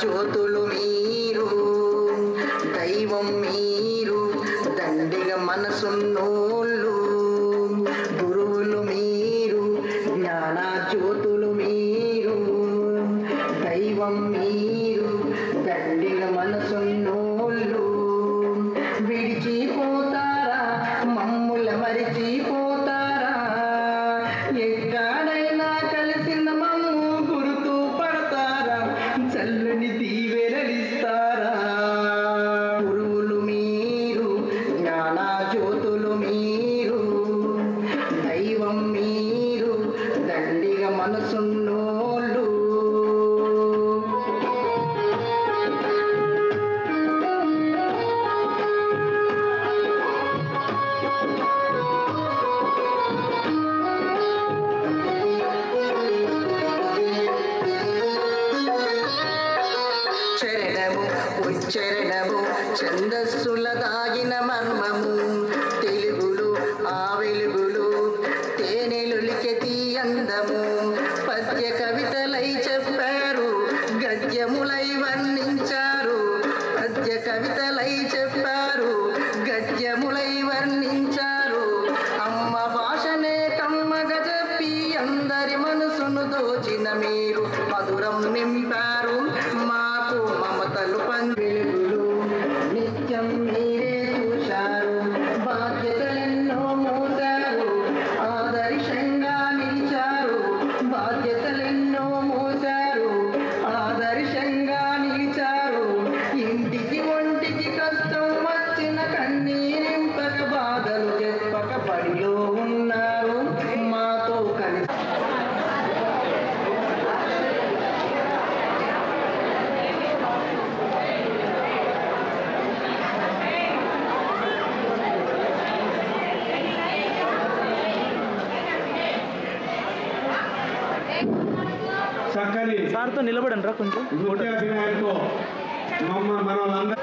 జ్యోతులు మీరు, దైవం మీరు, దండిగా మనసున్నోళ్ళు గురువులు మీరు, జ్ఞాన జ్యోతులు మీరు, దైవం మీరు, దండిగా మనసున్నోళ్ళు విడిచిపోతారా మమ్ముల మరిచిపోతారా, ఎక్కడైనా కలిసిన మమ్ము గుర్తు పడతారా, చల్లని దీవెనలిస్తారా. గురువులు మీరు, జ్ఞాన జ్యోతులు మీరు, దైవం మీరు, దండిగా మనసున్నోళ్ళు. చరణము ఉచ్చరణము ఛందస్సుల దాగిన మర్మము, తెలుగులు ఆ వెలుగులు తేనెలులికెతి అందము, పద్య కవితలై చెప్పారు గద్యములై వర్ణించారు, పద్య కవితలై చెప్పారు గద్యములై వర్ణించారు. అమ్మ భాషనే కమ్మగా చెప్పి అందరి మనసును దోచిన మీరు మధురం నింపారు, మాకు మమతలు వెలుగులు నిత్యం మీరే చూశారు, బాధ్యతలెన్నో మోసారు, ఆదర్శంగా నిలిచారు, బాధ్యతలెన్నో మోసారు, ఆదర్శంగా నిలిచారు. ఇంటికి ఒంటికి కష్టం వచ్చిన కన్నీరింపక బాధలు చెప్పక బడిలో ఉన్నారు, మాతో కలిసి చక్కని సార్తో నిలబడండి రా కొంచెం నృత్యాభినయంతో మనల్ని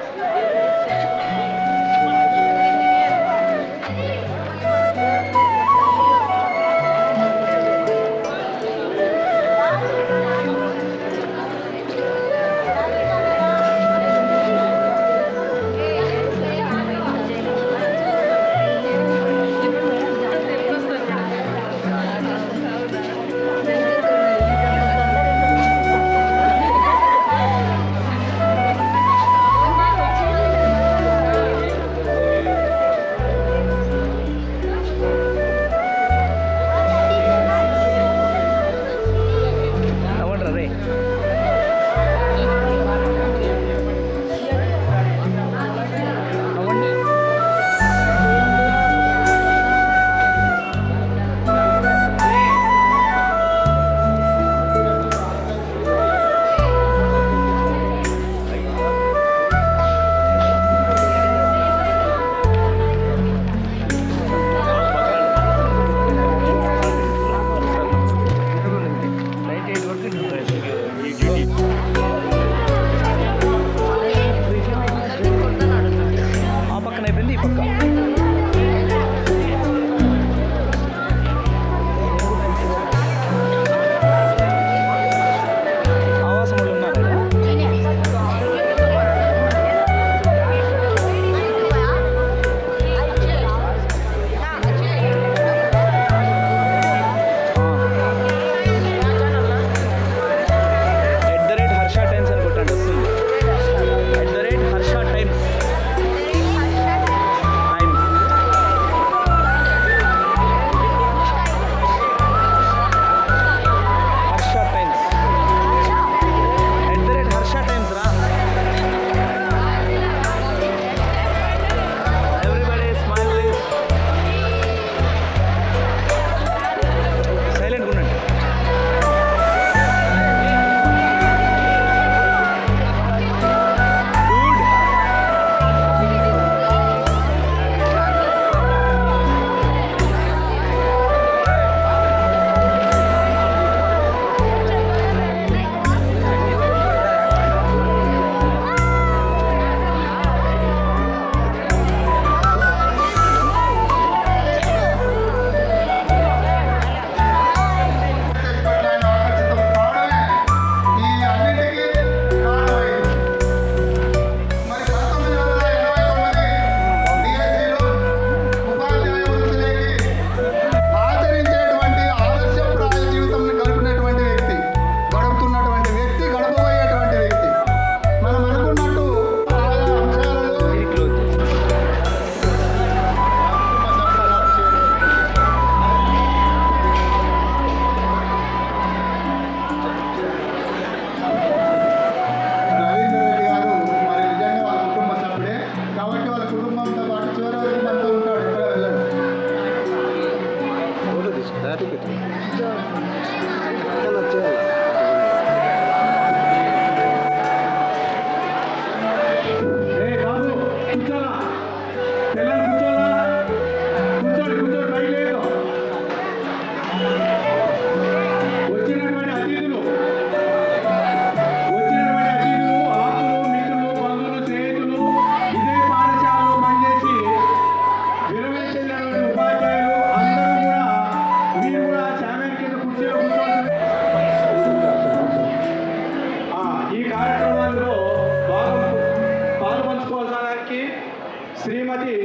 శ్రీమతి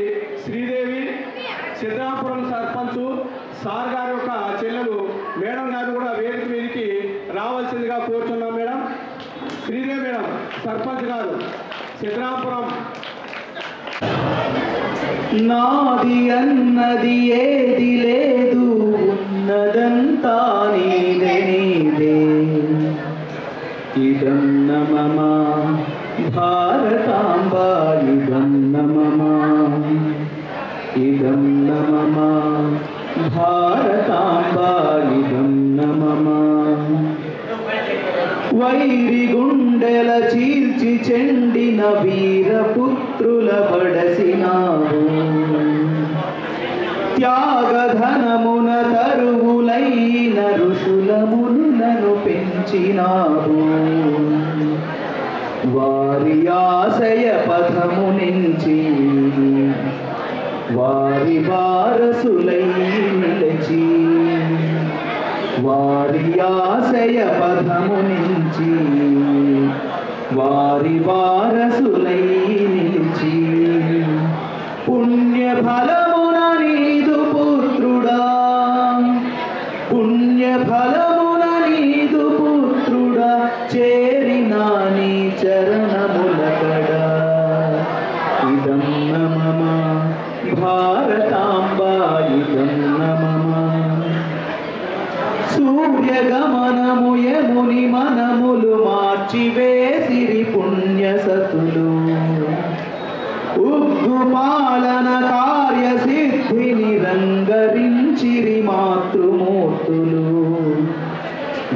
శ్రీదేవి సిద్ధాపురం సర్పంచ్ సార్ గారి యొక్క చెల్లెలు మేడం గారు కూడా వేదిక మీదకి రావాల్సిందిగా కోరుతున్నాం. మేడం శ్రీదేవి మేడం సర్పంచ్ గారు సిద్ధాపురం. నాది అన్నది ఏది లేదు, ఉన్నదంతా నీదే నీదే. ఇదం నమమ భారతాంబ, ఇదం నమమ, ఇదం నమమ భారతాంబ, ఇదం నమమ. వైరి గుండెల చీల్చి చెండిన వీరపుత్రుల బడసినావు, త్యాగధనమున తరువులైన ఋషుల మునులను పెంచినావు. వారి ఆశయ పథము నుంచి వారి వారసులై నిలిచి, వారి ఆశయ పథము నుంచి వారి వారసులై నిలిచి, పుణ్య ఫలమున నీదు పుత్రుడా, పుణ్య ఫలమున నీదు పుత్రుడా, చేరినా నీ చరణముల కడా. ఇదం నమమ భారతాంబ, ఇదం నమమ. సూర్యగమనము యముని మనములు మార్చివేసిరి పుణ్యసతులు, ఉగ్గు పాలన కార్యసిద్ధిని రంగరించిరి మాతృమూర్తులు.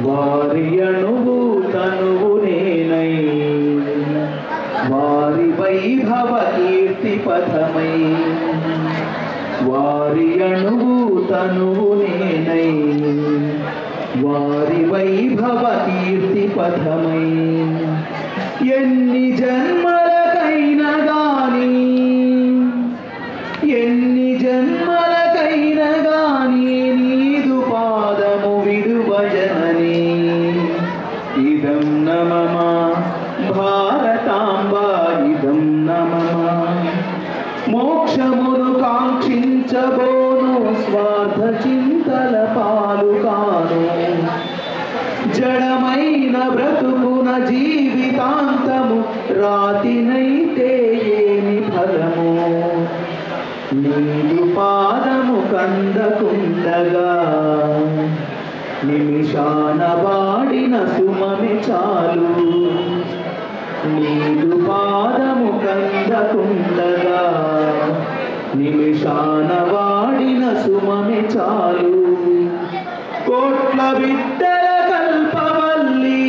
వారి అణువు తనువు నేనై, వారి వైభవ కీర్తి పథమై, వారి అణువు తనువు నేనై, వారి వైభవ కీర్తి పథమై. ఎన్ని జన్మలకైనా గాని, ఎన్ని జన్మలకైనా గాని నీదు పాదము విడువ జనని. ఇదం నమమ భారతాంబ, ఇదం నమమ. మోక్షమును కాంక్షించబోను, స్వార్థ చింతల పాలు కాను. జడమైన బ్రతుకున జీవితాంతము రాతినైతే ఏమి ఫలము. నీదు పాదము కందకుండగా నిమిషాన వాడిన సుమమి చాలు. నీదు పాదము కందకుండగా నిమిషాన వాడిన సుమమి చాలు. కోట్ల బిడ్డల కల్పవల్లి,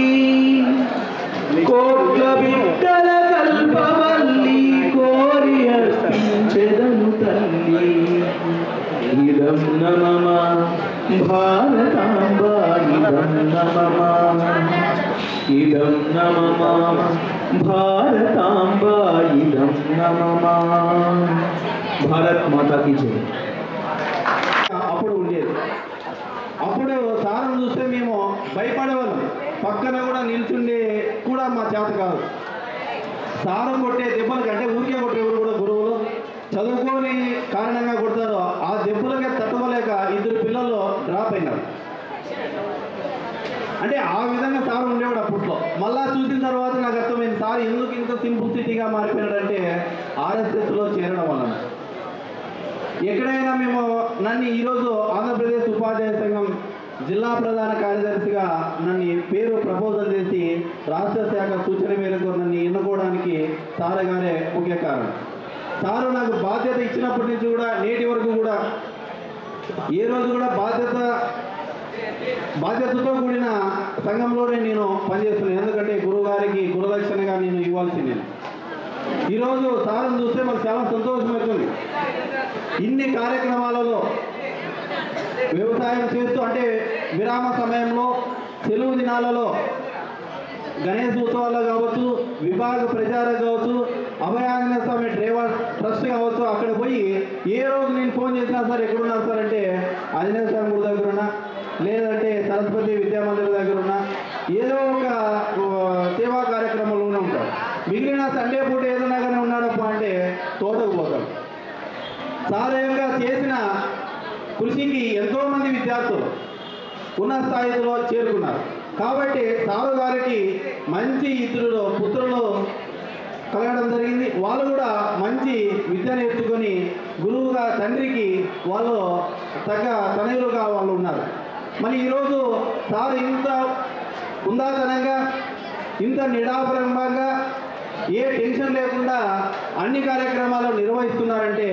కోట్ల బిడ్డల కల్పవల్లి, కోరి అర్పించెదను తల్లి. ఇదం నమమ భారతాంబ, ఇదం నమమ, ఇదం నమమ భారతాంబ, ఇదం నమమ. భారత్ మాతాకి జై. అప్పుడు ఉండేది. అప్పుడు సారం చూస్తే మేము భయపడేవాళ్ళం. పక్కన కూడా నిల్చుండే కూడా మా చేత కాదు. సారం కొట్టే దెబ్బల కంటే ఊరికే కొట్టేవారు కూడా గురువులు. చదువుకోని కారణంగా కొడతారు. ఆ దెబ్బలకే తట్టుకోలేక ఇద్దరు పిల్లలు డ్రాప్ అయినారు. అంటే ఆ విధంగా సార్ ఉండేవాడు అప్పట్లో. మళ్ళా చూసిన తర్వాత నాకు అర్థమైంది సార్ ఎందుకు ఇంత సింప్లిసిటీగా మారిపోయినాడంటే ఆర్ఎస్ఎస్లో చేరడం వలన. ఎక్కడైనా మేము నన్ను ఈరోజు ఆంధ్రప్రదేశ్ ఉపాధ్యాయ సంఘం జిల్లా ప్రధాన కార్యదర్శిగా నన్ను పేరు ప్రపోజల్ చేసి రాష్ట్ర శాఖ సూచన మేరకు నన్ను ఎన్నుకోవడానికి సార్ గారే ముఖ్య కారణం. సారు నాకు బాధ్యత ఇచ్చినప్పటి నుంచి కూడా నేటి వరకు కూడా ఏ రోజు కూడా బాధ్యతతో కూడిన సంఘంలోనే నేను పనిచేస్తున్నాను. ఎందుకంటే గురువుగారికి గురుదక్షిణగా నేను ఇవ్వాల్సింది. ఈరోజు సార్ని చూస్తే మాకు చాలా సంతోషమవుతుంది. ఇన్ని కార్యక్రమాలలో వ్యవసాయం చేస్తూ అంటే విరామ సమయంలో సెలవు దినాలలో గణేష్ ఉత్సవాల్లో కావచ్చు, విభాగ ప్రచారం కావచ్చు, అభయాంజనేయ స్వామి డ్రైవర్ ట్రస్ట్ కావచ్చు, అక్కడ పోయి ఏ రోజు నేను ఫోన్ చేసినా సార్ ఎక్కడున్నారు సార్ అంటే ఆంజనేయ స్వామి గుడి దగ్గర ఉన్నా, లేదంటే సరస్వతి విద్యామందిర్ దగ్గర ఉన్నా, ఏదో ఒక సేవా కార్యక్రమంలోనే ఉంటారు. మిగిలిన సండే పూట ఏదైనా కానీ ఉన్నాడప్ప అంటే తోటకు పోతాడు. సార్ యొక్క చేసిన కృషికి ఎంతోమంది విద్యార్థులు ఉన్నత స్థాయిలో చేరుకున్నారు. కాబట్టి సారు గారికి మంచి ఇతరులు పుత్రులు కలగడం జరిగింది. వాళ్ళు కూడా మంచి విద్య నేర్చుకొని గురువుగా తండ్రికి వాళ్ళు తగ్గ తనయులుగా వాళ్ళు ఉన్నారు. మరి ఈరోజు సార్ ఇంత ఉందాతనంగా ఇంత నిడాపరంగా ఏ టెన్షన్ లేకుండా అన్ని కార్యక్రమాలు నిర్వహిస్తున్నారంటే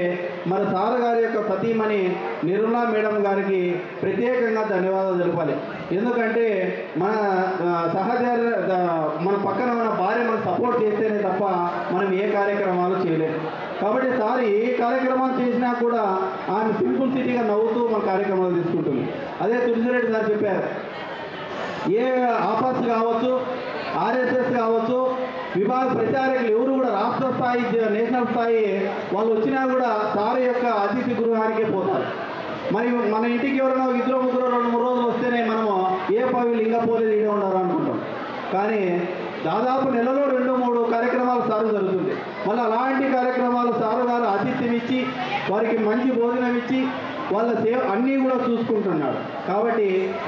మరి సార్ గారి యొక్క సతీమణి నిర్మలా మేడం గారికి ప్రత్యేకంగా ధన్యవాదాలు తెలపాలి. ఎందుకంటే మన మన పక్కన ఉన్న భార్య మనం సపోర్ట్ చేస్తేనే తప్ప మనం ఏ కార్యక్రమాలు చేయలేము. కాబట్టి సార్ ఏ కార్యక్రమాలు చేసినా కూడా ఆమె సింపుల్ సిటీగా నవ్వుతూ మన కార్యక్రమాలు తీసుకుంటుంది. అదే తులసిరెడ్డి సార్ చెప్పారు, ఏ ఆఫర్స్ కావచ్చు, ఆర్ఎస్ఎస్ కావచ్చు, విభాగ ప్రచారకులు ఎవరు కూడా రాష్ట్ర స్థాయి నేషనల్ స్థాయి వాళ్ళు వచ్చినా కూడా సార్ యొక్క అతిథి గృహానికే పోతారు. మరి మన ఇంటికి ఎవరైనా 2-3 రోజులు వస్తేనే మనము ఏ పవి లింగ పోలేదు ఈడే ఉండరు అనుకుంటాం. కానీ దాదాపు నెలలో 2-3 కార్యక్రమాలు సారు జరుగుతుంది. మళ్ళీ అలాంటి కార్యక్రమాలు సారు గారు ఆతిథ్యం ఇచ్చి వారికి మంచి భోజనం ఇచ్చి వాళ్ళ సేవ అన్నీ కూడా చూసుకుంటున్నాడు. కాబట్టి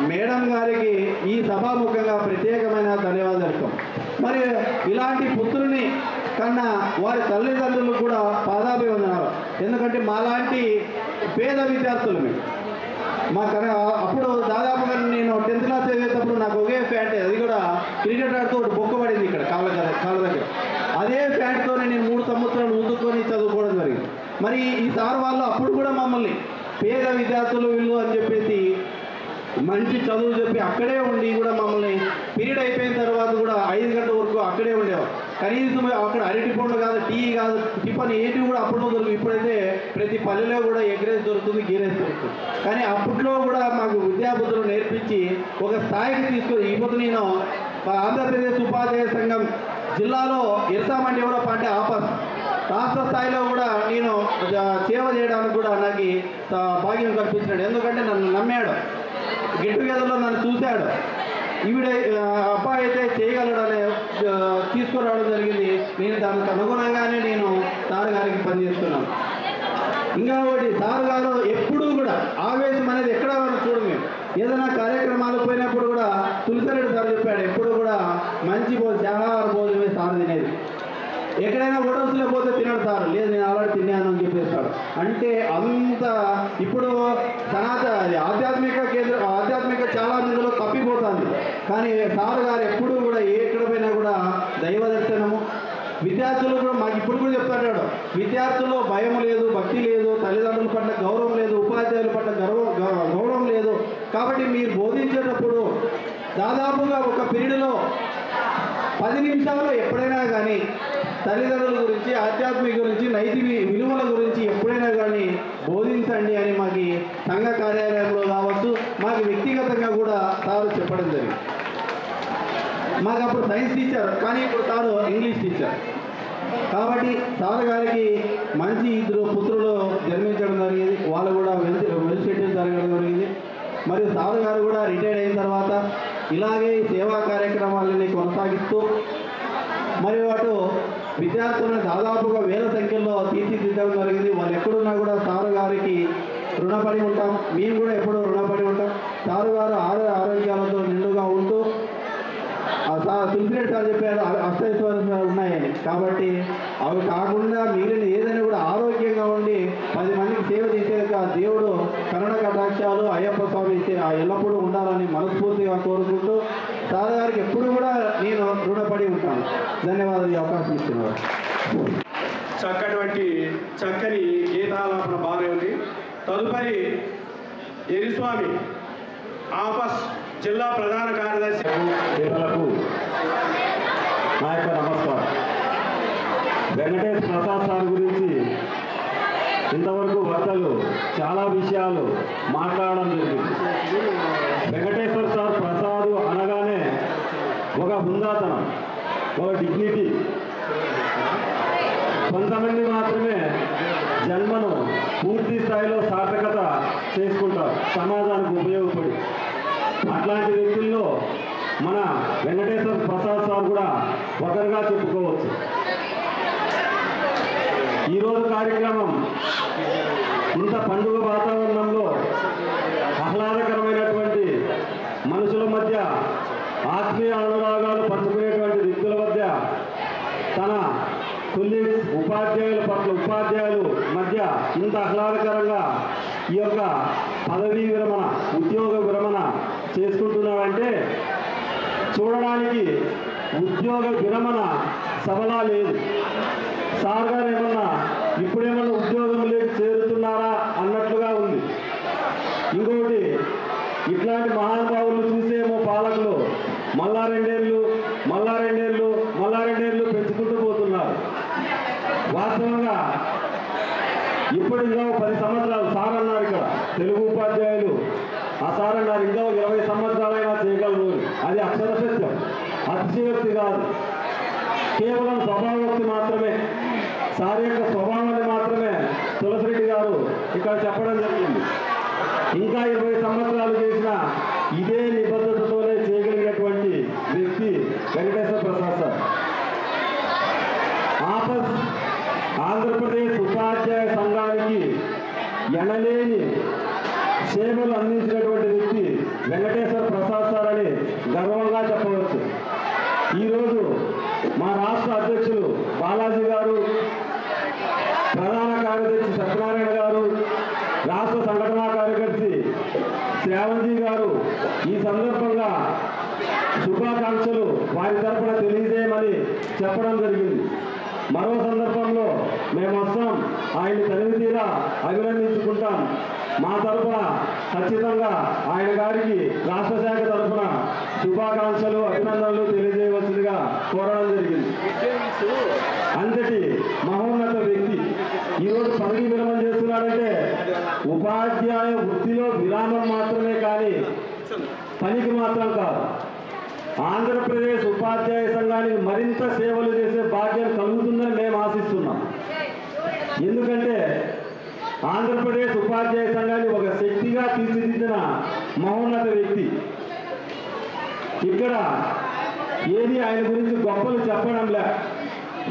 మేడం గారికి ఈ సభాముఖంగా ప్రత్యేకమైన ధన్యవాదాలు. మరి ఇలాంటి పుత్రుని కన్నా వారి తల్లిదండ్రులు కూడా పాదాభివందనాలు. ఎందుకంటే మాలాంటి పేద విద్యార్థులు మేము అప్పుడు దాదాపుగా నేను 10th క్లాస్ చదివేటప్పుడు నాకు ఒకే ఫ్యాంట్, అది కూడా క్రికెట్ ఆడుతూ ఒకటి బొక్కబడింది ఇక్కడ కాళ్ళ దగ్గర. అదే ఫ్యాంట్తోనే నేను 3 సంవత్సరాలు ఊదుకొని చదువుకోవడం జరిగింది. మరి ఈ సార్ వాళ్ళు అప్పుడు కూడా మమ్మల్ని పేద విద్యార్థులు వీళ్ళు అని చెప్పేసి మంచి చదువు చెప్పి అక్కడే ఉండి కూడా మమ్మల్ని పీరియడ్ అయిపోయిన తర్వాత కూడా 5 గంటల వరకు అక్కడే ఉండేవారు. కనీసం అక్కడ అరటి పండు కాదు, టీ కాదు, టిఫన్ ఏంటి కూడా అప్పట్లో దొరుకుతుంది. ఇప్పుడైతే ప్రతి పల్లెలో కూడా ఎగ్ రైస్ దొరుకుతుంది, గీ రైస్ దొరుకుతుంది. కానీ అప్పట్లో కూడా మాకు విద్యాబుద్ధులు నేర్పించి ఒక స్థాయికి తీసుకొని ఇప్పుడు నేను ఆంధ్రప్రదేశ్ ఉపాధ్యాయ సంఘం జిల్లాలో ఎర్సామండి ఎవరో అంటే ఆపస్ రాష్ట్ర స్థాయిలో కూడా నేను సేవ చేయడానికి కూడా నాకు భాగ్యం కల్పించినాడు. ఎందుకంటే నన్ను నమ్మాడు, గెట్ టుగెదర్లో నన్ను చూశాడు. ఈవిడ అబ్బాయి అయితే చేయగలడనే తీసుకురావడం జరిగింది. నేను దానికి అనుగుణంగానే నేను సార్ గారికి పనిచేస్తున్నాను. ఇంకా ఒకటి, సార్ గారు ఎప్పుడూ కూడా ఆవేశం అనేది ఎక్కడ చూడము. మేము ఏదైనా కార్యక్రమాలు పోయినప్పుడు కూడా తులసిరెడ్డి సార్ చెప్పాడు, ఎప్పుడు కూడా మంచి శాఖాహార భోజనమే సార్ తినేది. ఎక్కడైనా హోటల్స్లో పోతే తినడు సార్, లేదు నేను ఆల్రెడీ తిన్నాను అని చెప్పేస్తాడు. అంటే అంత ఇప్పుడు ఆధ్యాత్మిక చాలా మందిలో తప్పిపోతుంది. కానీ సార్ గారు ఎప్పుడూ కూడా ఎక్కడ పోయినా కూడా దైవ దర్శనము. విద్యార్థులు కూడా మాకు ఇప్పుడు కూడా చెప్తాడు, విద్యార్థుల్లో భయం లేదు, భక్తి లేదు, తల్లిదండ్రుల పట్ల గౌరవం లేదు, ఉపాధ్యాయుల పట్ల గౌరవం లేదు. కాబట్టి మీరు బోధించేటప్పుడు దాదాపుగా ఒక పీరియడ్లో 10 నిమిషాలు ఎప్పుడైనా కానీ తల్లిదండ్రుల గురించి, ఆధ్యాత్మిక గురించి, నైతిక విలువల గురించి ఎప్పుడైనా కానీ బోధించండి అని మాకు సంఘ కార్యాలయంలో కావచ్చు, మాకు వ్యక్తిగతంగా కూడా సార్ చెప్పడం జరిగింది. మాకు అప్పుడు సైన్స్ టీచర్, కానీ ఇప్పుడు సారు ఇంగ్లీష్ టీచర్. కాబట్టి సార్ గారికి మంచి 2 పుత్రులు జన్మించడం జరిగింది. వాళ్ళు కూడా వెల్ సెటిల్ జరగడం జరిగింది. మరియు సార్ గారు కూడా రిటైర్డ్ అయిన తర్వాత ఇలాగే సేవా కార్యక్రమాలని కొనసాగిస్తూ మరియు అటు విద్యార్థులను దాదాపుగా 1000 సంఖ్యలో తీర్చిదిద్దడం జరిగింది. వాళ్ళు ఎక్కడున్నా కూడా సారు గారికి రుణపడి ఉంటాం. మేము కూడా ఎప్పుడూ రుణపడి ఉంటాం. సారు గారు ఆరోగ్యాలతో నిండుగా ఉంటూ తులసిరెడ్డి సార్ చెప్పారు అష్టైశ్వర్యాలు ఉన్నాయని. కాబట్టి అవి కాకుండా మిగిలిన ఏదైనా కూడా ఆరోగ్యంగా ఉండి 10 మందికి సేవ చేసేక దేవుడు కరుణ కటాక్షాలు అయ్యప్ప స్వామి ఎల్లప్పుడూ ఉండాలని మనస్ఫూర్తిగా కోరుకుంటూ సార్ గారికి ఎప్పుడు కూడా నేను రుణపడి ఉంటాను. ధన్యవాదాలు ఈ అవకాశం ఇస్తున్నారు. చక్కని గీతాలాపన బాగా ఉంది. తదుపరి ఎరిస్వామి ఆపస్ జిల్లా ప్రధాన కార్యదర్శి నా యొక్క నమస్కారం. వెంకటేష్ ప్రసాద్ సార్ గురించి ఇంతవరకు వక్తలు చాలా విషయాలు మాట్లాడడం జరిగింది. వెంకటేశ్వర సార్ ప్రసాద్ అనగానే ఒక హుందాతనం, ఒక డిగ్నిటీ. కొంతమంది మాత్రమే జన్మను పూర్తి స్థాయిలో సార్థకత చేసుకుంటారు, సమాజానికి ఉపయోగపడి. అట్లాంటి వ్యక్తుల్లో మన వెంకటేశ్వర ప్రసాద్ సార్ కూడా ఒకరుగా చెప్పుకోవచ్చు. ఈరోజు కార్యక్రమం ఇంత పండుగ వాతావరణంలో ఆహ్లాదకరమైనటువంటి మనుషుల మధ్య ఆత్మీయ అనురాగాలు పంచుకునేటువంటి వ్యక్తుల మధ్య తన కొలీగ్స్ ఉపాధ్యాయుల మధ్య ఇంత ఆహ్లాదకరంగా ఈ యొక్క పదవీ విరమణ ఉద్యోగ విరమణ చేసుకుంటున్నాడంటే చూడడానికి ఉద్యోగ విరమణ సభలా లేదు. సార్ గారు ఏమన్నా ఇప్పుడేమన్నా ఉద్యోగంలోకి చేరుతున్నారా అన్నట్లుగా ఉంది. ఇంకొకటి ఇట్లాంటి మహానుభావులు చూసేమో పాలకులు మళ్ళా రెండేళ్ళు పెంచుకుంటూ పోతున్నారు. వాస్తవంగా ఇప్పుడు ఇంకా 10 సంవత్సరాలు సార్ అన్నారు ఇక్కడ తెలుగు ఉపాధ్యాయులు ఆ సార్ అన్నారు ఇంకా 20 సంవత్సరాలైనా చేయగలరు. అది అక్షర సత్యం, అతిశయోక్తి కాదు, కేవలం స్వభావోక్తి మాత్రమే. సార్ యొక్క స్వభావాన్ని మాత్రమే తులసిరెడ్డి గారు ఇక్కడ చెప్పడం జరిగింది. ఇంకా 20 సంవత్సరాలు చేసిన ఇదే నిబద్ధతతోనే చేయగలిగినటువంటి వ్యక్తి వెంకటేశ్వర ప్రసాద్ సార్. ఆపస్ ఆంధ్రప్రదేశ్ ఉపాధ్యాయ సంఘానికి ఎనలేని సేవలు అందించినటువంటి వ్యక్తి వెంకటేశ్వర ప్రసాద్ సార్ అని గర్వంగా చెప్పవచ్చు. ఈరోజు మా రాష్ట్ర అధ్యక్షులు బాలాజీ గారు, ప్రధాన కార్యదర్శి సత్యనారాయణ గారు, రాష్ట్ర సంఘటనా కార్యదర్శి శ్రావణ్జీ గారు ఈ సందర్భంగా శుభాకాంక్షలు వారి తరఫున తెలియజేయమని చెప్పడం జరిగింది. మరో సందర్భంలో మేము వస్తాం, ఆయన తనివి తీరా అభినందించుకుంటాం. మా తరఫున ఖచ్చితంగా ఆయన గారికి రాష్ట్ర శాఖ తరఫున శుభాకాంక్షలు అభినందనలు తెలియజేయవలసిందిగా కోరడం జరిగింది. అంతటి మహోన్నత వ్యక్తి ఈరోజు పదవి విరమణ చేస్తున్నాడంటే ఉపాధ్యాయ వృత్తిలో విరామం మాత్రమే కానీ పనికి మాత్రం కాదు. ఆంధ్రప్రదేశ్ ఉపాధ్యాయ సంఘానికి మరింత సేవలు చేసే భాగ్యం కలుగుతుందని మేము ఆశిస్తున్నాం. ఎందుకంటే ఆంధ్రప్రదేశ్ ఉపాధ్యాయ సంఘాన్ని ఒక శక్తిగా తీర్చిదిద్దిన మహోన్నత వ్యక్తి. ఇక్కడ ఏది ఆయన గురించి గొప్పలు చెప్పడంలే,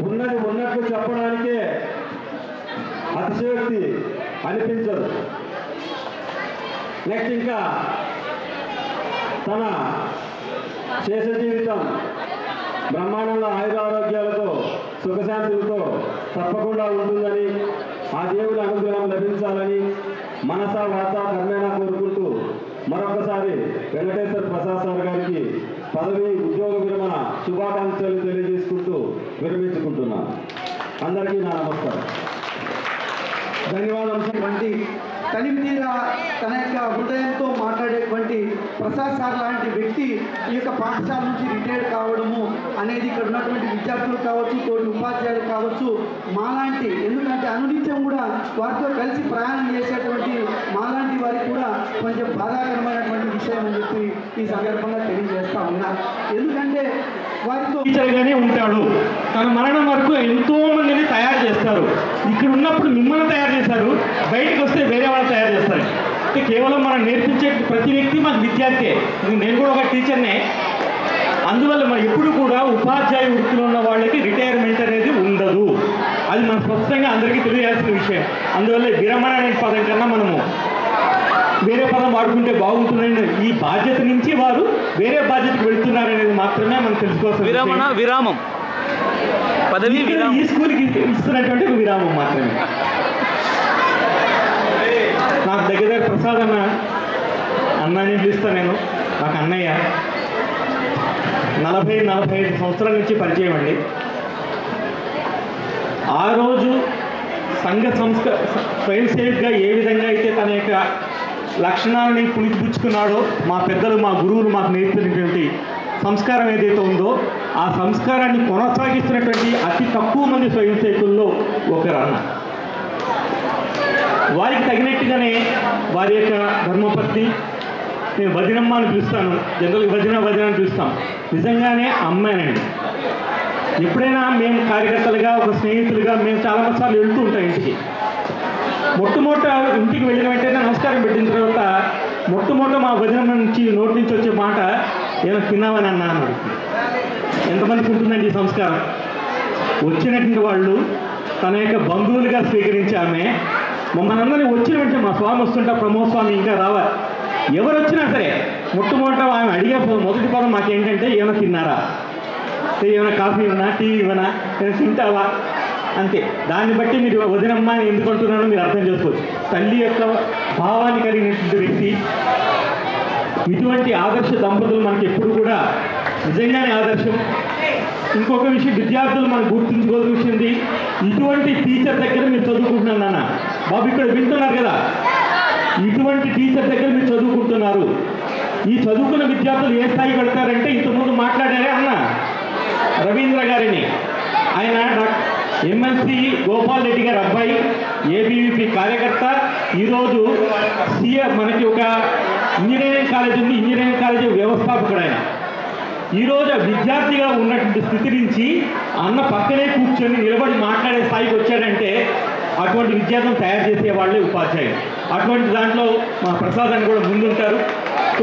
ఉన్నది ఉన్నట్లు చెప్పడానికే అతిశయోక్తి అనిపించదు. నెక్స్ట్ ఇంకా తన శేష జీవితం బ్రహ్మాండంగా ఆయురారోగ్యాలతో సుఖశాంతులతో తప్పకుండా ఉంటుందని, ఆ దేవుని అనుగ్రహం లభించాలని మనసా వాచా కర్మేణా కోరుకుంటూ మరొకసారి వెంకటేశ్వర ప్రసాద్ సార్ గారికి పదవి ఉద్యోగ విరమణ శుభాకాంక్షలు తెలియజేసుకుంటూ విరమించుకుంటున్నాను. అందరికీ నా నమస్కారం. ధన్యవాదాలు. తనివితీరా తన యొక్క హృదయంతో మాట్లాడేటువంటి ప్రసాద్ సార్ లాంటి వ్యక్తి ఈ యొక్క పాఠశాల నుంచి రిటైర్డ్ కావడము అనేది ఇక్కడ ఉన్నటువంటి విద్యార్థులు కావచ్చు, తోటి ఉపాధ్యాయులు కావచ్చు, మాలాంటి, ఎందుకంటే అనునిత్యం కూడా వారితో కలిసి ప్రయాణం చేసేటువంటి మాలాంటి వారికి కూడా కొంచెం బాధాకరమైనటువంటి విషయం అని చెప్పి ఈ సందర్భంగా తెలియజేస్తా ఉన్నా. ఎందుకంటే వారితో టీచర్గానే ఉంటాడు. తన మరణం వరకు ఎంతో మందిని తయారు చేస్తారు. ఇక్కడ ఉన్నప్పుడు మిమ్మల్ని తయారు చేశారు, బయటకు వస్తే వేరే వాళ్ళు తయారు చేస్తారు. అంటే కేవలం మనం నేర్పించే ప్రతి వ్యక్తి మాకు విద్యార్థి. నేను కూడా ఒక టీచర్నే. అందువల్ల మనం ఎప్పుడు కూడా ఉపాధ్యాయ వృత్తిలో ఉన్న వాళ్ళకి రిటైర్మెంట్ అనేది ఉండదు. అది మనం స్పష్టంగా అందరికీ తెలియాల్సిన విషయం. అందువల్ల విరమణ అనే పదం కన్నా మనము వేరే పదం వాడుకుంటే బాగుంటుందని, ఈ బాధ్యత నుంచి వారు వేరే బాధ్యతకు వెళ్తున్నారనేది మాత్రమే మనం తెలుసుకోవాల్సిన విరామం పదవి ఈ స్కూల్కి ఇస్తున్నటువంటి ఒక విరామం మాత్రమే. నాకు దగ్గర ప్రసాద్ అన్నని పిలుస్తాను నేను. నాకు అన్నయ్య 40-45 సంవత్సరాల నుంచి పరిచయం అండి. ఆ రోజు సంఘ స్వయం సేవకుగా ఏ విధంగా అయితే తన యొక్క లక్షణాలని పుణికిపుచ్చుకున్నాడో, మా పెద్దలు మా గురువులు మాకు నేర్పినటువంటి సంస్కారం ఏదైతే ఉందో ఆ సంస్కారాన్ని కొనసాగిస్తున్నటువంటి అతి తక్కువ మంది స్వయం సేవకుల్లో ఒకరు అన్న. వారికి తగినట్టుగానే వారి యొక్క ధర్మపత్ని, నేను వదినమ్మ అని పిలుస్తాను, జనరల్గా వదిన అని పిలుస్తాం, నిజంగానే అమ్మాయినండి. ఎప్పుడైనా మేము కార్యకర్తలుగా ఒక స్నేహితులుగా మేము చాలాసార్లు వెళ్తూ ఉంటాం ఇంటికి. మొట్టమొదట ఇంటికి వెళ్ళిన వెంటనే నమస్కారం పెట్టిన తర్వాత మొట్టమొదట మా వదిన నుంచి నోటి నుంచి వచ్చే మాట, ఏమైనా తిన్నావని అన్నా అన్నాడు. ఎంతమందికి ఉంటుందండి ఈ సంస్కారం? వచ్చినటువంటి వాళ్ళు తన యొక్క బంధువులుగా స్వీకరించి ఆమె మమ్మల్ని అందరినీ వచ్చిన వెంటనే మా స్వామి వస్తుంటా ప్రమోద్ స్వామి ఇంకా రావాలి, ఎవరు వచ్చినా సరే మొట్టమొదట ఆమె అడిగే మొదటి పదం మాకేంటంటే ఏమైనా తిన్నారా, ఏమైనా కాఫీ ఇవ్వనా, టీ ఇవ్వనా, ఏమైనా తింటావా, అంతే. దాన్ని బట్టి మీరు వదినమ్మ అని ఎందుకు అంటున్నారో మీరు అర్థం చేసుకోవచ్చు. తల్లి యొక్క భావాన్ని కలిగినటువంటి వ్యక్తి. ఇటువంటి ఆదర్శ దంపతులు మనకి ఎప్పుడు కూడా నిజంగానే ఆదర్శం. ఇంకొక విషయం విద్యార్థులు మనం గుర్తుంచుకోవాల్సింది, ఇటువంటి టీచర్ దగ్గర మీరు చదువుకుంటున్నాను నాన్న బాబు, ఇక్కడ వింటున్నారు కదా, ఇటువంటి టీచర్ దగ్గర మీరు చదువుకుంటున్నారు. ఈ చదువుకున్న విద్యార్థులు ఏ స్థాయికి వెళ్తారంటే, ఇంతకుముందు మాట్లాడారే అన్న రవీంద్ర గారిని, ఆయన ఎమ్మెల్సీ గోపాల్ రెడ్డి గారి అబ్బాయి, ఏబీవీపీ కార్యకర్త, ఈరోజు మనకి ఒక ఇంజనీరింగ్ కాలేజ్ ఉంది, ఇంజనీరింగ్ కాలేజీ వ్యవస్థాపకుడు ఆయన. ఈరోజు విద్యార్థిగా ఉన్నటువంటి స్థితి నుంచి అన్న పక్కనే కూర్చొని నిలబడి మాట్లాడే స్థాయికి వచ్చాడంటే అటువంటి విద్యార్థులను తయారు చేసే వాళ్ళే ఉపాధ్యాయులు. అటువంటి దాంట్లో మా ప్రసాద్ అని కూడా ముందుంటారు.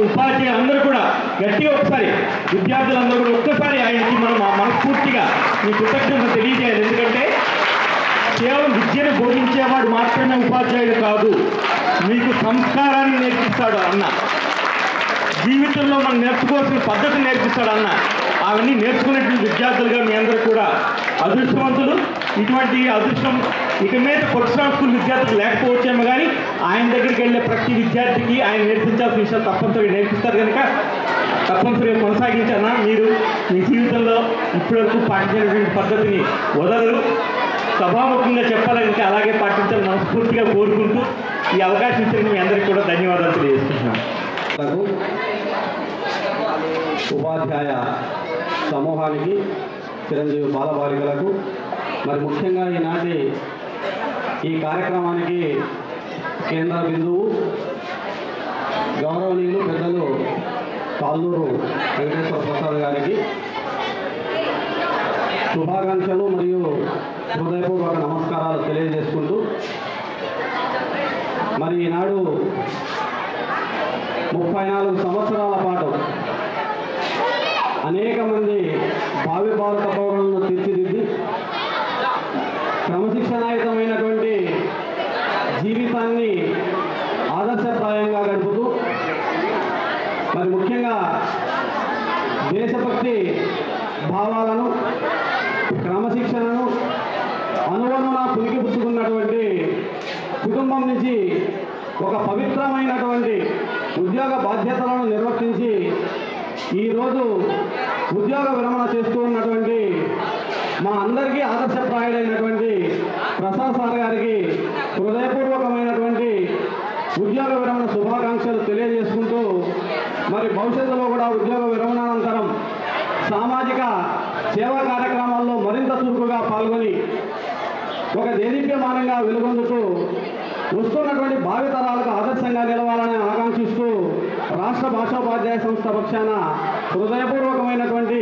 ఉపాధ్యాయులు అందరూ కూడా గట్టిగా ఒకసారి విద్యార్థులందరూ కూడా ఒక్కసారి ఆయనకి మనం మనస్ఫూర్తిగా మీ కృతజ్ఞతలు తెలియజేయాలి. ఎందుకంటే కేవలం విద్యను బోధించేవాడు మాత్రమే ఉపాధ్యాయుడు కాదు, మీకు సంస్కారాన్ని నేర్పిస్తాడు అన్న, జీవితంలో మనం నేర్చుకోవాల్సిన పద్ధతిని నేర్పిస్తాడు అన్న. అవన్నీ నేర్చుకునేటువంటి విద్యార్థులుగా మీ అందరూ కూడా అదృష్టవంతులు. ఇటువంటి అదృష్టం ఇక మీద కొట్టిస్రామ్ స్కూల్ విద్యార్థులు లేకపోవచ్చేమో, కానీ ఆయన దగ్గరికి వెళ్ళే ప్రతి విద్యార్థికి ఆయన నేర్పించాల్సిన విషయాలు తప్పనిసరిగా నేర్పిస్తారు కనుక తప్పనిసరిగా కొనసాగించానా. మీరు మీ జీవితంలో ఇప్పటివరకు పాటించినటువంటి పద్ధతిని వదలరు. సభాముఖంగా చెప్పాలంటే అలాగే పాటించాలని మనస్ఫూర్తిగా కోరుకుంటూ ఈ అవకాశం ఇచ్చిన మీ అందరికీ కూడా ధన్యవాదాలు తెలియజేస్తున్నాను. ఉపాధ్యాయ సమూహానికి, చిరంజీవి బాలబాలికలకు, మరి ముఖ్యంగా ఈనాటి ఈ కార్యక్రమానికి కేంద్ర బిందువు గౌరవనీయులు పెద్దలు కాళ్ళూరు వెంకటేశ్వర ప్రసాద్ గారికి శుభాకాంక్షలు మరియు హృదయపూర్వక నమస్కారాలు తెలియజేసుకుంటూ, మరి ఈనాడు 34 సంవత్సరాల పాటు అనేక మంది భావి భారత పౌరులను తీర్చిదిద్ది క్రమశిక్షణాయుతమైనటువంటి జీవితాన్ని ఆదర్శప్రాయంగా గడుపుతూ, మరి ముఖ్యంగా దేశభక్తి భావాలను, క్రమశిక్షణను అనువనున పులికిపుచ్చుకున్నటువంటి కుటుంబం నుంచి ఒక పవిత్రమైనటువంటి ఉద్యోగ బాధ్యతలను నిర్వర్తించి ఈరోజు ఉద్యోగ విరమణ చేస్తూ ఉన్నటువంటి మా అందరికీ ఆదర్శప్రాయులైనటువంటి ప్రసాద్ సార్ గారికి హృదయపూర్వకమైనటువంటి ఉద్యోగ విరమణ శుభాకాంక్షలు తెలియజేసుకుంటూ, మరి భవిష్యత్తులో కూడా ఉద్యోగ విరమణానంతరం సామాజిక సేవా కార్యక్రమాల్లో మరింత చురుకుగా పాల్గొని ఒక దేదీప్యమానంగా వెలుగొందుతూ వస్తున్నటువంటి భావితరాలకు ఆదర్శంగా నిలవాలని ఆకాంక్షిస్తూ రాష్ట్ర భాషోపాధ్యాయ సంస్థ పక్షాన హృదయపూర్వకమైనటువంటి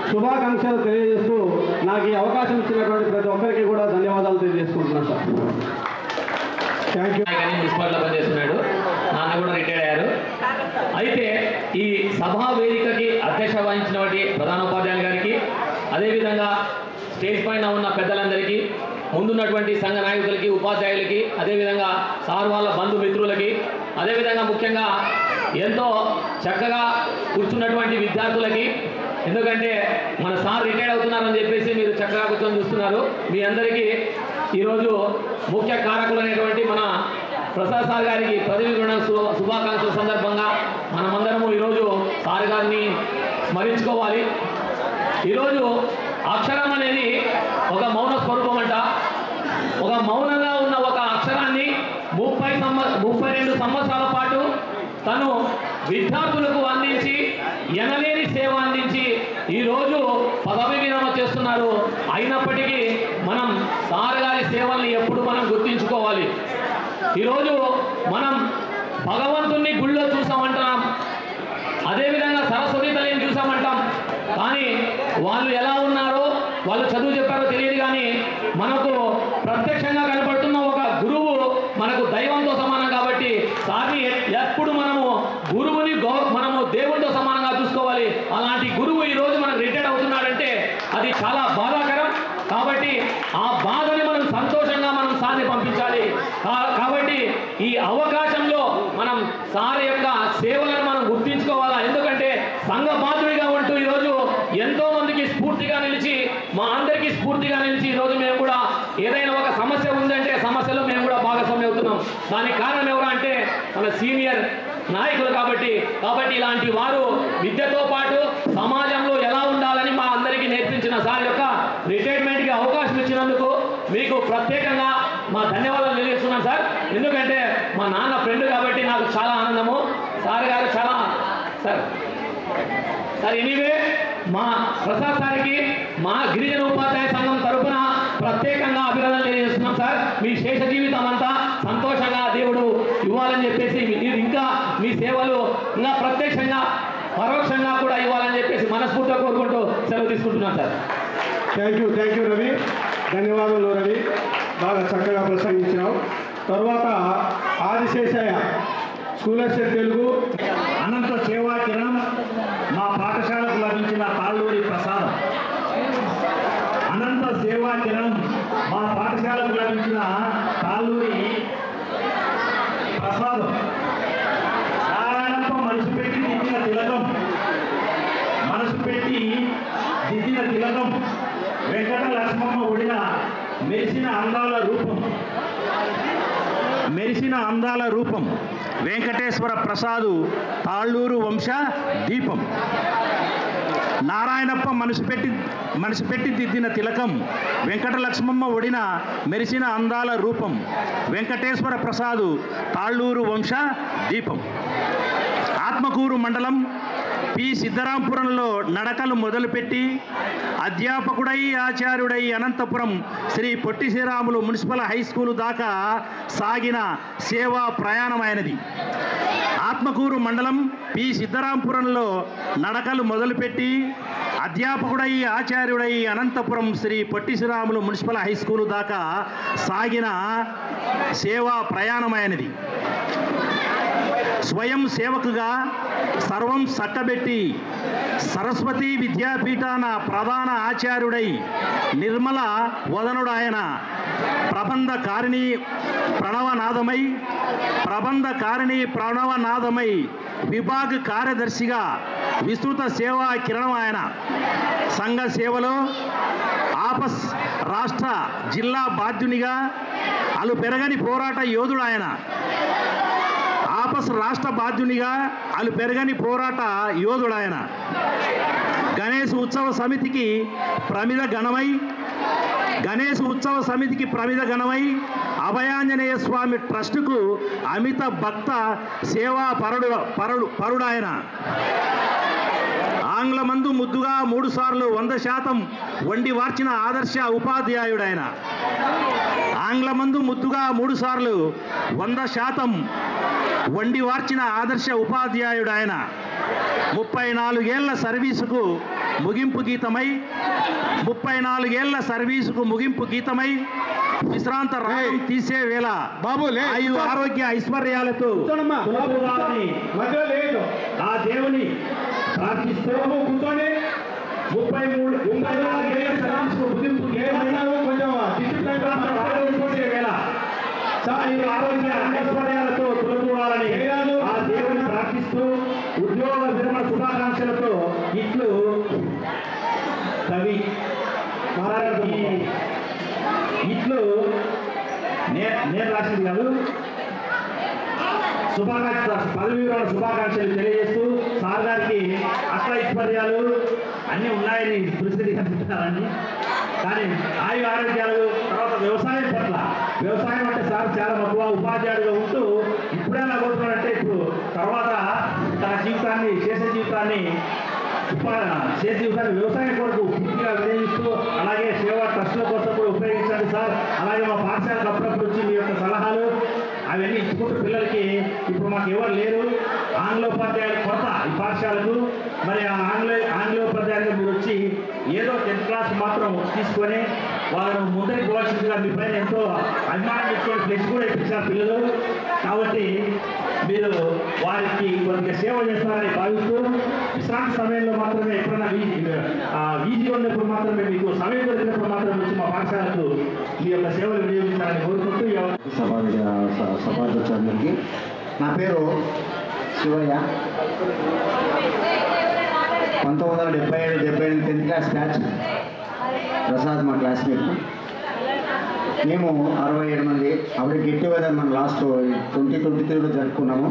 శుభాకాంక్షలు తెలియజేస్తూ నాకు ఈ అవకాశం ఇచ్చినటువంటి ప్రతి ఒక్కరికి కూడా ధన్యవాదాలు తెలియజేసుకుంటున్నాను సార్. Thank you. మున్సిపాలిటీలో పనిచేస్తున్నాడు, నాన్న కూడా రిటైర్ అయ్యారు. అయితే ఈ సభా వేదికకి అధ్యక్ష వహించినటువంటి ప్రధానోపాధ్యాయులు గారికి, అదేవిధంగా స్టేజ్ పైన ఉన్న పెద్దలందరికీ, ముందున్నటువంటి సంఘ నాయకులకి, ఉపాధ్యాయులకి, అదేవిధంగా సార్ వాళ్ళ బంధుమిత్రులకి, అదేవిధంగా ముఖ్యంగా ఎంతో చక్కగా కూర్చున్నటువంటి విద్యార్థులకి, ఎందుకంటే మన సార్ రిటైర్ అవుతున్నారని చెప్పేసి మీరు చక్కగా కూర్చొని చూస్తున్నారు. మీ అందరికీ ఈరోజు ముఖ్య కారకులైనటువంటి మన ప్రసాద్ సార్ గారికి పదవి విరమణ శుభాకాంక్షల సందర్భంగా మనమందరము ఈరోజు సార్ గారిని స్మరించుకోవాలి. ఈరోజు అక్షరం అనేది ఒక మౌన స్వరూపం అంట. ఒక మౌనంగా ఉన్న ఒక అక్షరాన్ని 32 సంవత్సరాల పాటు తను విద్యార్థులకు అందించి ఎనలేని సేవ అందించి ఈరోజు పదవి విరమణ చేస్తున్నారు. అయినప్పటికీ మనం సార్ గారి సేవల్ని ఎప్పుడు మనం గుర్తించుకోవాలి. ఈరోజు మనం భగవంతుణ్ణి గుళ్ళో చూసామంటున్నాం, అదేవిధంగా సరస్వతి తల్లిని చూసామంటాం, కానీ వాళ్ళు ఎలా ఉన్నారో, వాళ్ళు చదువు చెప్పారో తెలియదు, కానీ మనకు ప్రత్యక్షంగా కనపడుతున్న ఒక గురువు మనకు దైవంతో సమానం. కాబట్టి సార్ని ఎప్పుడు మనము గురువుని మనము దేవునితో సమానంగా చూసుకోవాలి. అలాంటి గురువు ఈరోజు మనకు రిటైర్ అవుతున్నాడంటే అది చాలా బాధాకరం. కాబట్టి ఆ బాధని మనం సార్ని పంపించాలి. కాబట్టి ఈ అవకాశంలో మనం సార్ యొక్క సేవలను మనం గుర్తించుకోవాలా. ఎందుకంటే సంఘ బాధ్యుడిగా ఉంటూ ఈరోజు ఎంతో మందికి స్ఫూర్తిగా నిలిచి, మా అందరికీ స్ఫూర్తిగా నిలిచి ఈరోజు మేము కూడా ఏదైనా ఒక సమస్య ఉందంటే సమస్యలో మేము కూడా భాగస్వామ్యం అవుతున్నాం. దానికి కారణం ఎవరు అంటే మన సీనియర్ నాయకులు. కాబట్టి ఇలాంటి వారు విద్యతో పాటు సమాజంలో ఎలా ఉండాలని మా అందరికీ నేర్పించిన సార్ యొక్క రిటైర్మెంట్కి అవకాశం ఇచ్చినందుకు మీకు ప్రత్యేకంగా మా ధన్యవాదాలు తెలియజేస్తున్నాను సార్. ఎందుకంటే మా నాన్న ఫ్రెండ్ కాబట్టి నాకు చాలా ఆనందము. సార్ గారు చాలా సార్ ఎనీవే మా ప్రసాద్ సార్కి మా గిరిజన ఉపాధ్యాయ సంఘం తరఫున ప్రత్యేకంగా అభినందనలు తెలియజేస్తున్నాం సార్. మీ శేష జీవితం అంతా సంతోషంగా దేవుడు ఇవ్వాలని చెప్పేసి, మీరు ఇంకా మీ సేవలు ఇంకా ప్రత్యక్షంగా పరోక్షంగా కూడా ఇవ్వాలని చెప్పేసి మనస్ఫూర్తిగా కోరుకుంటూ సెలవు తీసుకుంటున్నాను సార్. Thank you Ravi. ధన్యవాదాలు రవి, బాగా చక్కగా ప్రసంగించినావు. తర్వాత ఆదిశేషయ్య, స్కూల్ అసిస్టెంట్ తెలుగు. అనంత సేవా కిరణం మా పాఠశాలకు లభించిన తాళ్ళూరి ప్రసాదం. అనంత సేవా కిరణం మా పాఠశాలకు లభించిన తాళ్ళూరి ప్రసాదం. నారాయణప్ప మనసు పెట్టి దిద్దిన తిలకం వెంకట లక్ష్మమ్మ ఒడిన మెరిసిన అందాల రూపం వెంకటేశ్వర ప్రసాదు తాళ్ళూరు వంశ దీపం. నారాయణప్ప మనసు పెట్టి దిద్దిన తిలకం వెంకట లక్ష్మమ్మ ఒడిన మెరిసిన అందాల రూపం వెంకటేశ్వర ప్రసాదు తాళ్ళూరు వంశ దీపం. ఆత్మకూరు మండలం పి సిద్ధరాంపురంలో నడకలు మొదలుపెట్టి అధ్యాపకుడై ఆచార్యుడై Anantapuram Shri Potti Sriramulu municipal high school దాకా సాగిన సేవా ప్రయాణమైనది. ఆత్మకూరు మండలం పి సిద్ధరాంపురంలో నడకలు మొదలుపెట్టి అధ్యాపకుడై ఆచార్యుడై Anantapuram Shri Potti Sriramulu municipal high school దాకా సాగిన సేవా ప్రయాణమైనది. స్వయం సేవకుగా సర్వం చక్కబెట్టి సరస్వతి విద్యాపీఠాన ప్రధాన ఆచార్యుడై నిర్మల వదనుడాయన ప్రబంధకారిణి ప్రణవనాదమై విభాగ కార్యదర్శిగా విస్తృత సేవా కిరణం ఆయన. సంఘ సేవలో ఆపస్ రాష్ట్ర జిల్లా బాధ్యునిగా అలు పెరగని పోరాట యోధుడు ఆయన. రాష్ట్ర బాధ్యునిగా అలు పెరగని పోరాట యోధుడాయన. గణేష్ ఉత్సవ సమితికి ప్రమిద గణమై అభయాంజనేయ స్వామి ట్రస్టుకు అమిత భక్త సేవా పరుడాయన. ఆంగ్లమందు ముద్దుగా 3 సార్లు 100% వండి వార్చిన ఆదర్శ ఉపాధ్యాయుడాయన. ఆంగ్లమందు ముద్దుగా 3 సార్లు 100% వండి వార్చిన ఆదర్శ ఉపాధ్యాయుడాయన. 34 ఏళ్ల సర్వీసుకు ముగింపు గీతమై విశ్రాంత రాయం తీసే వేళ ఆయు ఆరోగ్య ఐశ్వర్యాలతో ఆ దేవుని ప్రార్థిస్తూ 34 ఏళ్ల సర్వీసుకు ముగింపు ఆరోగ్య ఐశ్వర్యాలతో తొలగిపోవాలని ఆ దేవుని ప్రార్థిస్తూ ఉద్యోగ విరమణ శుభాకాంక్షలతో ఇట్లు కవి ఇట్లు నేను రాసింది కాదు, పదవి విరమణ శుభాకాంక్షలు తెలియజేస్తూ సార్ గారికి అష్ట ఐశ్వర్యాలు అన్నీ ఉన్నాయని పరిస్థితి కనిపిస్తున్నారని. కానీ ఆయు ఆరోగ్యాలు, తర్వాత వ్యవసాయం అంటే సార్ చాలా మక్కువ ఉపాధ్యాయుడిగా ఉంటూ ఇప్పుడే నా కోరుతున్నాడంటే ఇప్పుడు తర్వాత తన జీవితాన్ని శేష జీవితాన్ని వ్యవసాయం కొరకు పూర్తిగా వినియోగిస్తూ అలాగే సేవా ట్రస్టుల కోసం కూడా ఉపయోగించండి సార్. అలాగే మా పాఠశాలకు అప్పుడప్పుడు వచ్చి మీ యొక్క సలహాలు అవన్నీ ఇచ్చుకుంటూ పిల్లలకి ఇప్పుడు మాకు ఎవరు లేరు, ఆంగ్లోపాధ్యాయులు కొరత ఈ పాఠశాలకు. మరి ఆ ఆంగ్లోపాధ్యాయులు మీరు వచ్చి ఏదో 10th క్లాస్ మాత్రం తీసుకొని వాళ్ళను ముందరికి పోవాల్సిందిగా మీ పైన ఎంతో అభిమానం ఇచ్చుకొని ఫ్లెక్స్ కూడా ఇప్పించారు పిల్లలు. కాబట్టి మీరు వారికి కొద్దిగా సేవ చేస్తారని భావిస్తూ విశ్రాంతి సమయంలో మాత్రమే ఎప్పుడైనా వీధిలో ఉన్నప్పుడు మాత్రమే మీకు సమయం దొరికినప్పుడు మాత్రమే వచ్చి మా పాఠశాలకు మీ యొక్క సేవలు వినియోగించాలని కోరుకుంటూ సభాధ్యక్షులందరికీ నా పేరు Shivayya. 1977-78 10th class batch. Prasad మా క్లాస్మేట్. మేము 67 మంది. అప్పుడు గెట్ టుగెదర్ మనం లాస్ట్ 2023లో జరుపుకున్నాము.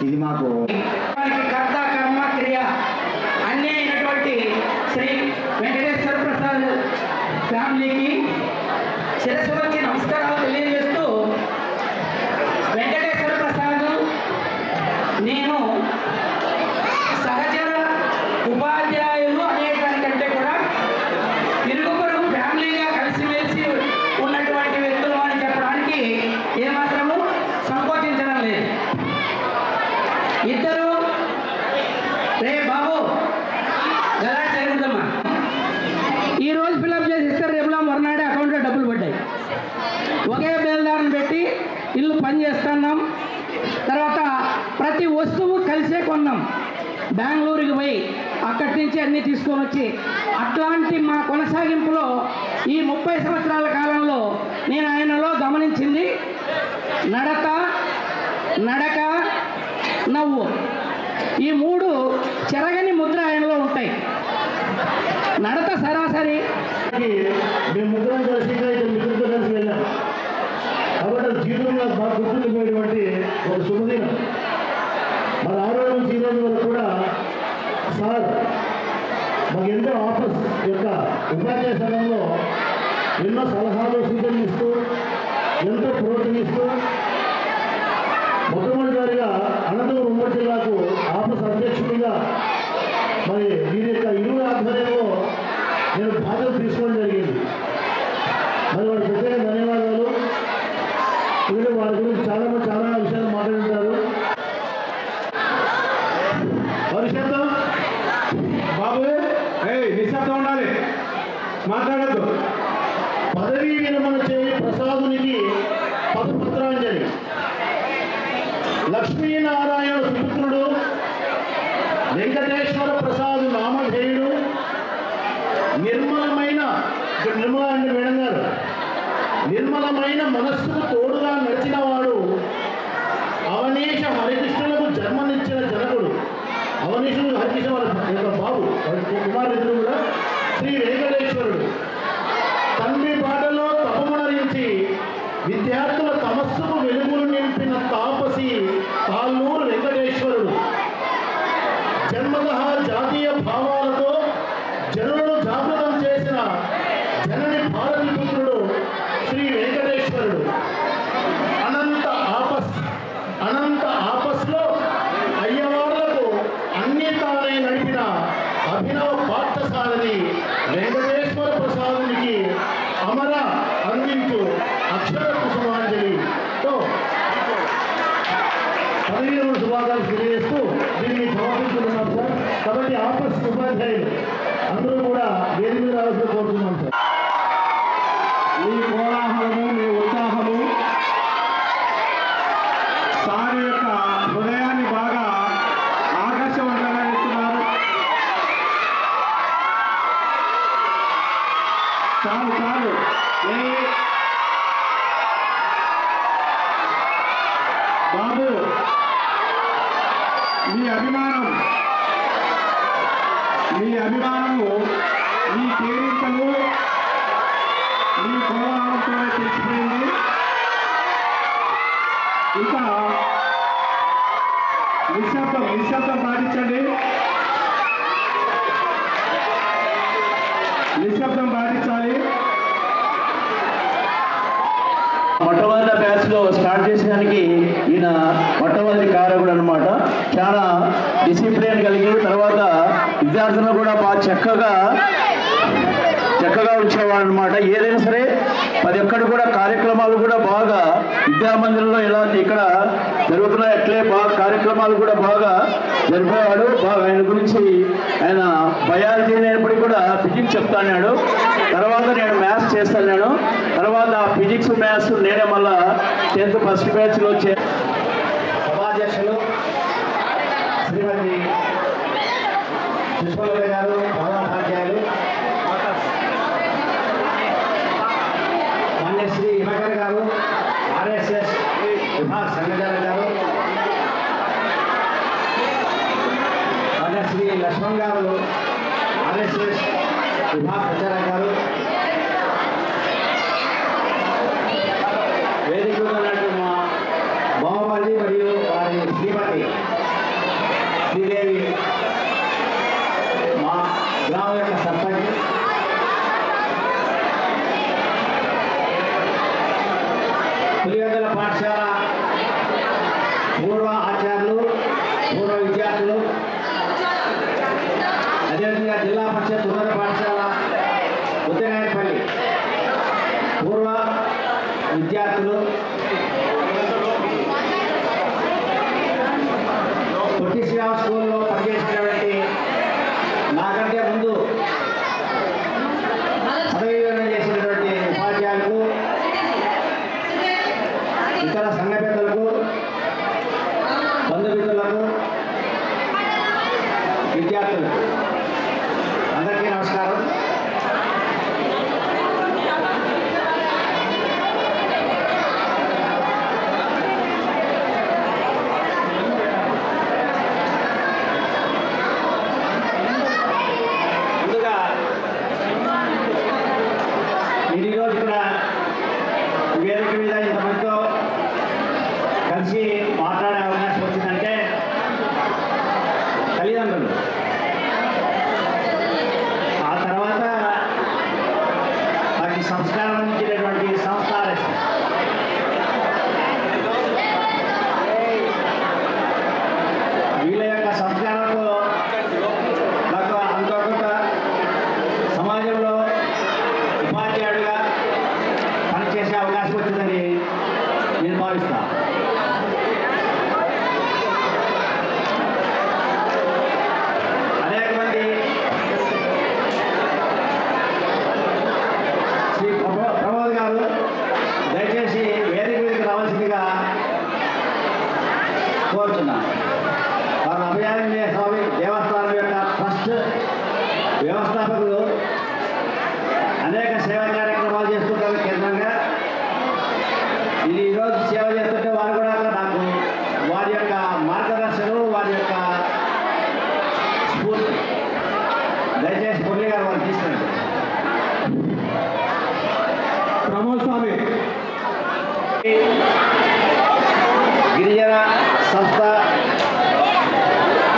ఇది మాకు కర్త కర్మ క్రియ అన్నీ అయినటువంటి శ్రీ వెంకటేశ్వర ప్రసాద్ ఫ్యామిలీకి శిరస్సుకి నమస్కారాలు తెలియజేస్తూ, వెంకటేశ్వర ప్రసాద్ నేను సహచర ఉపాధ్యాయులు అనేదానికంటే కూడా ఇరుగుపరు ఫ్యామిలీగా కలిసిమెలిసి ఉన్నటువంటి వ్యక్తులు అని చెప్పడానికి ఏమాత్రము సంకోచించడం లేదు. ఇద్దరు రే బాబు గలా చేయకూడదమ్మా, ఈరోజు ఫిల్అప్ చేసి ఇస్తారు, రేపులా మరునాడే అకౌంట్లో డబ్బులు పడ్డాయి. ఒకే బేల్దారుని పెట్టి ఇల్లు పని చేస్తున్నాం. తర్వాత ప్రతి వస్తువు కలిసే కొన్నాం. బెంగళూరుకి పోయి అక్కడి నుంచి అన్నీ తీసుకొని వచ్చి, అట్లాంటి మా కొనసాగింపులో ఈ 30 సంవత్సరాల కాలంలో నేను ఆయనలో గమనించింది నడక, నవ్వు. ఈ 3 చెరగని ముద్ర ఆయనలో ఉంటాయి. నడత సరాసరి. మేము ముగ్గురం కలిసి మిత్రులతో కలిసి వెళ్ళాం కాబట్టి జీవితంలో బాగా గుర్తుండిపోయేటువంటి ఒక శుభదినం. మరి ఆ రోజు నుంచి ఈ రోజు వరకు కూడా సార్ మాకు ఎంతో ఆఫీస్ యొక్క ఉపాధ్యాయ సంఘంలో ఎన్నో సలహాలు సూచనలు ఇస్తూ ఎంతో ప్రోత్సహిస్తూ మొట్టమొదటిసారిగా అనంతపురం ఉమ్మడి జిల్లాకు ఆఫీస్ అధ్యక్షుడిగా మరి వీరి యొక్క ఇరువురు ఆధ్వర్యంలో నేను బాధ్యత తీసుకోవడం జరిగింది. మరి వారికి ప్రత్యేక ధన్యవాదాలు. ఎందుకంటే వారి గురించి చాలా విషయాలు మాట్లాడుతారు. పరిశుద్ధం బాబు నిశ్శబ్దం ఉండాలి, మాట్లాడద్దు. పదవీ విరమణ చేయి ప్రసాదునికి పదపత్రాంజలి. లక్ష్మీనారాయణ సుపుత్రుడు వెంకటేశ్వర ప్రసాద్ నామధేయుడు నిర్మలమైన మేడం గారు నిర్మలమైన మనస్సుకు తోడుగా నడిచినవాడు. అవనీష హరికృష్ణులకు జన్మనిచ్చిన జనకుడు. అవనీషుడు హరికృష్ణ వాళ్ళ యొక్క బాబు కుమారుడు కూడా శ్రీ వెంకటేశ్వరుడు. తండ్రి బాటలో తపమునరించి విద్యార్థుల తమస్సుకు వెలుగులు నింపిన తాపసి తాళ్ళూరు వెంకటేశ్వరుడు. జన్మతః జాతీయ భావాలతో జనులను జాగృతం చేసిన జనని భారతీపుత్రుడు శ్రీ వెంకటేశ్వరుడు. అనంత ఆపస్లో అయ్యవార్లకు అన్ని తానే నడిపిన అభినవ పాఠశాలని వెంకటేశ్వర ప్రసాదునికి అమర అందించు అక్షర కుసుమాంజలితో పదవీరమణ శుభాకాంక్షలు తెలియజేస్తూ దీన్ని సమర్పించుకున్నాం సార్. కాబట్టి ఆఫీస్ ఉపాధ్యాయులు అందరూ కూడా వేది మీద రావాల్సిన కోరుతున్నాం సార్. మీ కోలాహలము, మీ ఉత్సాహము సార్ యొక్క హృదయాన్ని బాగా ఆకర్షవంతంగా ఇస్తున్నారు. చాలు బాబు, మీ అభిమానము, మీ కేరింతలు, మీ కోలాహలంతోనే తెలిసిపోయింది. ఇంకా నిశ్శబ్దం పాటించండి. నిశ్శబ్దం పాటించాలి. మొట్టమొదటి బ్యాచ్లో స్టార్ట్ చేసేదానికి ఈయన మొట్టమొదటి కారకుడు అనమాట. చాలా డిసిప్లిన్ కలిగి తర్వాత విద్యార్థులను కూడా బాగా చక్కగా ఉంచేవాడు అనమాట. ఏదైనా సరే ప్రతి ఒక్కటి కూడా కార్యక్రమాలు కూడా బాగా విద్యామందిరంలో ఎలా ఇక్కడ జరుగుతున్నాయి అట్లే బాగా కార్యక్రమాలు కూడా బాగా జరిపేవాడు. బాగా ఆయన గురించి ఆయన బయాలజీ అయినప్పటికీ కూడా ఫిజిక్స్ చెప్తాడు. తర్వాత నేను మ్యాథ్స్ చేస్తాను. తర్వాత ఫిజిక్స్ మ్యాథ్స్ నేనే మళ్ళా 10th ఫస్ట్ బ్యాచ్లో సభాధ్యక్షులు శ్రీమతి సుష్మలత గారు, ప్రధానోపాధ్యాయులు మాన్యశ్రీ హిమకర్ గారు, ఆర్ఎస్ఎస్ విభాగ్ సంఘచాలక్ గారు, శ్రీ లక్ష్మణ్ గారు ఆర్ఎస్ఎస్ విభాగ్ ప్రచారక్ గారు, వేదిక మా బాహుబలి మరియు వారి శ్రీమతి శ్రీదేవి, మా గ్రామం యొక్క సర్పంచ్, పులివెందుల పాఠశాల పూర్వ ఆచార్యులు, పూర్వ విద్యార్థులు, అదేవిధంగా జిల్లా పరిషత్ ఉన్నత పాఠశాల ఉత్తరాయపల్లి పూర్వ విద్యార్థులు, పొట్టి శ్రీరామ్ స్కూల్లో పనిచేసినటువంటి నాకంటే ముందు పదవి విరమణ చేసినటువంటి ఉపాధ్యాయులకు, ఇతర సంఘ పెద్దలకు, బంధుమిత్రులకు, విద్యార్థులకు అందరికీ నమస్కారం. ముందుగా నేను ఈరోజు ఇక్కడ వేదిక మీద ఇంతమందితో కలిసి మాట్లాడే అవకాశం వచ్చిందంటే తల్లిదండ్రులు, ఆ తర్వాత వాటి సంస్కారం ఇచ్చినటువంటి సంస్థ వీళ్ళ యొక్క సంస్కారంతో నాకు అంతో కొంత సమాజంలో ఉపాధ్యాయుడిగా పనిచేసే అవకాశం వచ్చిందని నేను భావిస్తాను. అనేక మంది శ్రీ ప్రమోద్ గారు దయచేసి వేదిక మీదకి రావాల్సిందిగా కోరుతున్నాను. వారు అభయాంజనేయ స్వామి దేవస్థానం యొక్క ట్రస్ట్ వ్యవస్థాపకులు, అనేక సేవా కార్యక్రమాలు చేస్తుంటారు కేంద్రంగా. ఇది ఈరోజు సేవ చేస్తుంటే వారు కూడా నాకు వారి యొక్క మార్గదర్శనం, వారి యొక్క స్ఫూర్తి. దయచేసి మురళి గారు వారు తీసుకురండి. ప్రమోద్ స్వామి గిరిజన సంస్థ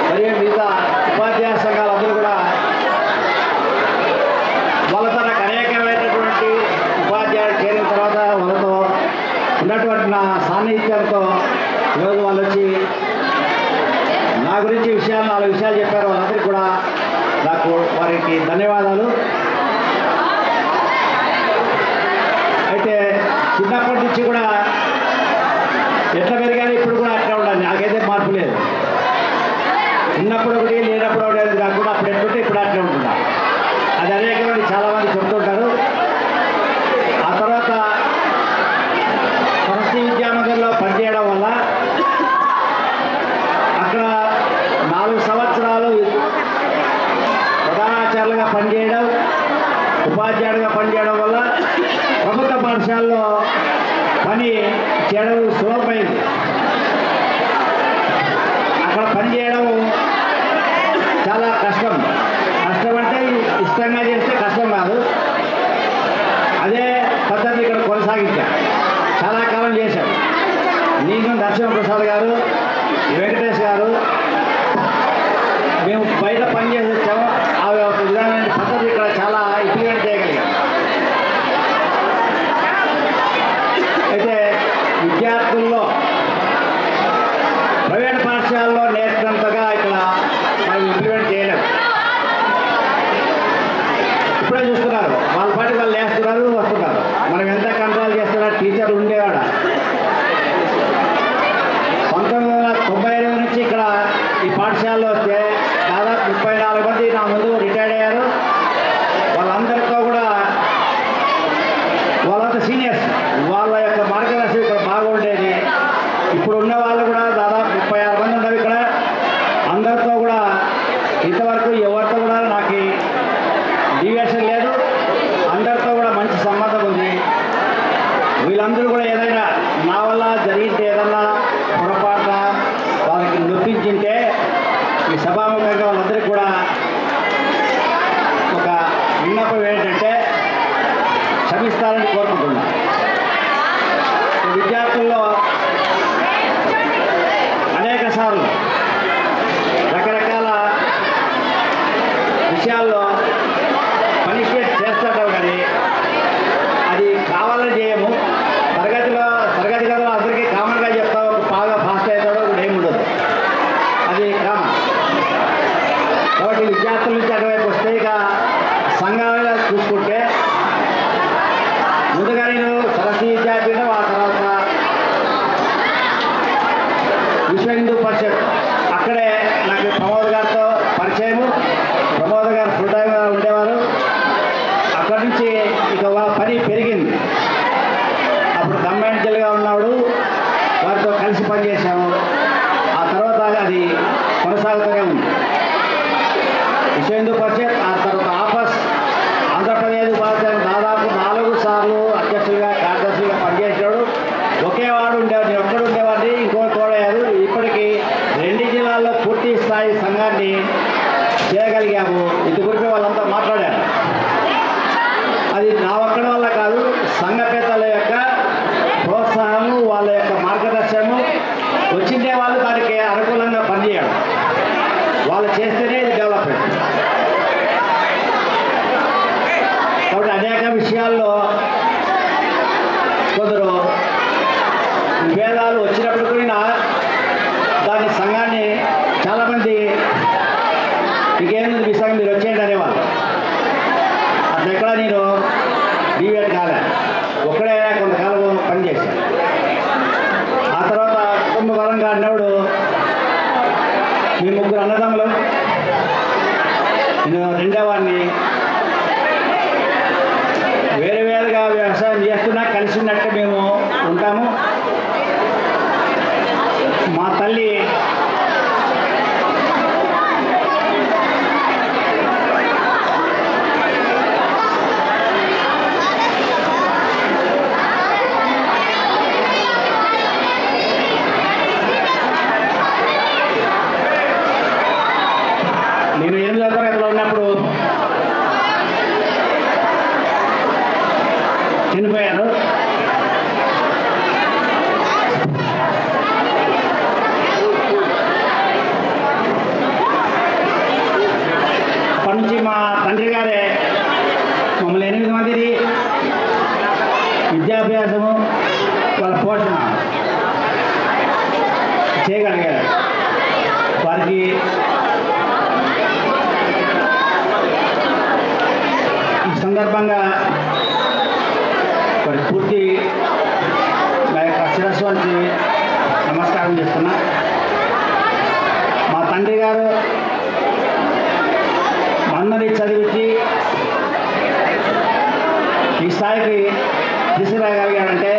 మరియు మిగతా ఉపాధ్యాయ సంఘాలందరూ కూడా వాళ్ళతో నాకు అనేకమైనటువంటి ఉపాధ్యాయులు చేరిన తర్వాత వాళ్ళతో ఉన్నటువంటి నా సాన్నిధ్యంతో ఈరోజు వాళ్ళు వచ్చి నా గురించి విషయాలు 4 విషయాలు చెప్పారు. వాళ్ళందరికీ కూడా నాకు వారికి ధన్యవాదాలు. అయితే చిన్నప్పటి నుంచి కూడా ఎట్లా పెరిగాను ఇప్పుడు కూడా అట్లా ఉండాలి, నాకైతే మార్పు లేదు. చిన్నప్పుడు ఒకటి లేనప్పుడు ఒకటి కాకుండా అప్పుడు ఎట్లుంటే ఇప్పుడు అట్లా ఉంటున్నా. అది అనేకమంది చాలామంది చెప్తుంటారు. ఆ తర్వాత సరస్వతి విద్యామందిరంలో పనిచేయడం వల్ల అక్కడ 4 సంవత్సరాలు ప్రధానాచార్యులుగా పనిచేయడం, ఉపాధ్యాయుడిగా పనిచేయడం వల్ల ప్రభుత్వ పాఠశాలలో పని చేయడం సులభమైంది. అక్కడ పనిచేయడం చాలా కష్టం. కష్టం అంటే ఇష్టంగా చేస్తే కష్టం కాదు. అదే పద్ధతి ఇక్కడ కొనసాగించాం, చాలా కాలం చేశాం. నేను నరసింహప్రసాద్ గారు, వెంకటేష్ గారు మేము బయట పనిచేసి వచ్చాము. ఆ విధానమైన పద్ధతి ఇక్కడ చాలా ఇంప్లిమెంట్ చేయగలిగాం. అయితే విద్యార్థుల్లో ప్రైవేట్ పాఠశాలలో నేర్చినంతగా ఇక్కడ మనం ఇంప్లిమెంట్ చేయలేం. ఇప్పుడే చూస్తున్నారు, వాళ్ళ పాటి వాళ్ళు వేస్తున్నారు, వస్తున్నారు. మనం ఎంత కంట్రోల్ చేస్తున్నా టీచర్లు ఉండేవాడ. 1998 నుంచి ఇక్కడ ఈ పాఠశాలలో వస్తే దాదాపు 34 మంది నా ముందు రిటైర్డ్ అయ్యారు. వాళ్ళందరితో కూడా వాళ్ళంతా సీనియర్స్, వాళ్ళ యొక్క మార్గదర్శనం ఇక్కడ బాగుండేది. ఇప్పుడు ఉన్న వాళ్ళు కూడా దాదాపు 36 మంది ఉన్నారు ఇక్కడ. అందరితో కూడా ఇంతవరకు ఎవరితో కూడా నాకు డీవియేషన్ లేదు. అందరితో కూడా మంచి సంబంధం ఉంది. వీళ్ళందరూ కూడా ఏదైనా నా ఇస్తారని కోరుకుంటున్నాను. విద్యార్థుల్లో అనేక సార్లు రకరకాల విషయాల్లో పనిష్మెంట్ చేస్తుంటాం, కానీ అది కావాలని చేయము. తరగతి గదిలో అందరికీ కామన్గా చెప్తావు, బాగా ఫాస్ట్ అవుతాడో కూడా ఏముండదు, అది కామన్. కాబట్టి విద్యార్థుల నుంచి అటువైపు వస్తే ఇక సంఘాలుగా చూసుకుంటే ముందుగా నేను సరస్వతి విద్యాపీఠం, ఆ తర్వాత విశ్వ హిందూ పరిషత్, అక్కడే నాకు ప్రమోద్ గారితో పరిచయము. ప్రమోద్ గారు ఫుల్ టైమ్గా ఉండేవారు. అక్కడి నుంచి ఇక పని పెరిగింది. అప్పుడు కంబైన్డ్ జల్గా ఉన్నాడు, వారితో కలిసి పనిచేసాము. ఆ తర్వాత అది కొనసాగుతూనే ఉంది. విశ్వ హిందూ పరిషత్, ఆ తర్వాత ఆఫస్ ఆంధ్రప్రదేశ్ ఉపాధ్యాయులు దాదాపు 4 సార్లు అధ్యక్షులుగా కార్యదర్శిగా పనిచేసాడు. ఒకే వాడు ఉండేవాడు, నేను ఒక్కడు ఉండేవాడిని, ఇంకో తోడయ్యారు. ఇప్పటికీ 2 జిల్లాల్లో పూర్తి స్థాయి సంఘాన్ని చేయగలిగాము. ఇది గురించి వాళ్ళంతా మాట్లాడారు. అది నా ఒక్కడి వల్ల కాదు, సంఘ పెద్దల యొక్క ప్రోత్సాహము, వాళ్ళ యొక్క మార్గదర్శనము, వచ్చిండే వాళ్ళు దానికి అనుకూలంగా పనిచేయడం, వాళ్ళు చేస్తేనే ఇది డెవలప్మెంట్. కాబట్టి అనేక విషయాల్లో కొందరు విభేదాలు వచ్చినప్పుడు కూడా దాని సంఘాన్ని చాలామంది ఇంకేంది మీ సంఘం మీరు వచ్చేయండి అనేవాళ్ళు. అట్లా ఎక్కడ నేను డివేట్ కాలే, ఒక్కడే కొంతకాలం పనిచేశాను. ఆ తర్వాత కుటుంబ పరంగా అన్నప్పుడు మీ 3 అన్నదమ్ములు, నేను 2వ వాడిని. వేరే వేరుగా వ్యవసాయం చేస్తున్నా కలిసి ఉన్నట్టు మేము ఉంటాము. మా తల్లి నేను 8వ తరగతిలో ఉన్నప్పుడు చనిపోయారు. అప్పటి నుంచి మా తండ్రి గారే మమ్మల్ని 8 మందిని విద్యాభ్యాసము, వాళ్ళ పోషణ చేయగలిగారు. వారికి ఈ సందర్భంగా మరి పూర్తి నా యొక్క శిరస్సు వంటి నమస్కారం చేస్తున్నా. మా తండ్రి గారు అందరినీ చదివించి ఈ స్థాయికి తీసుకురాగలిగాడంటే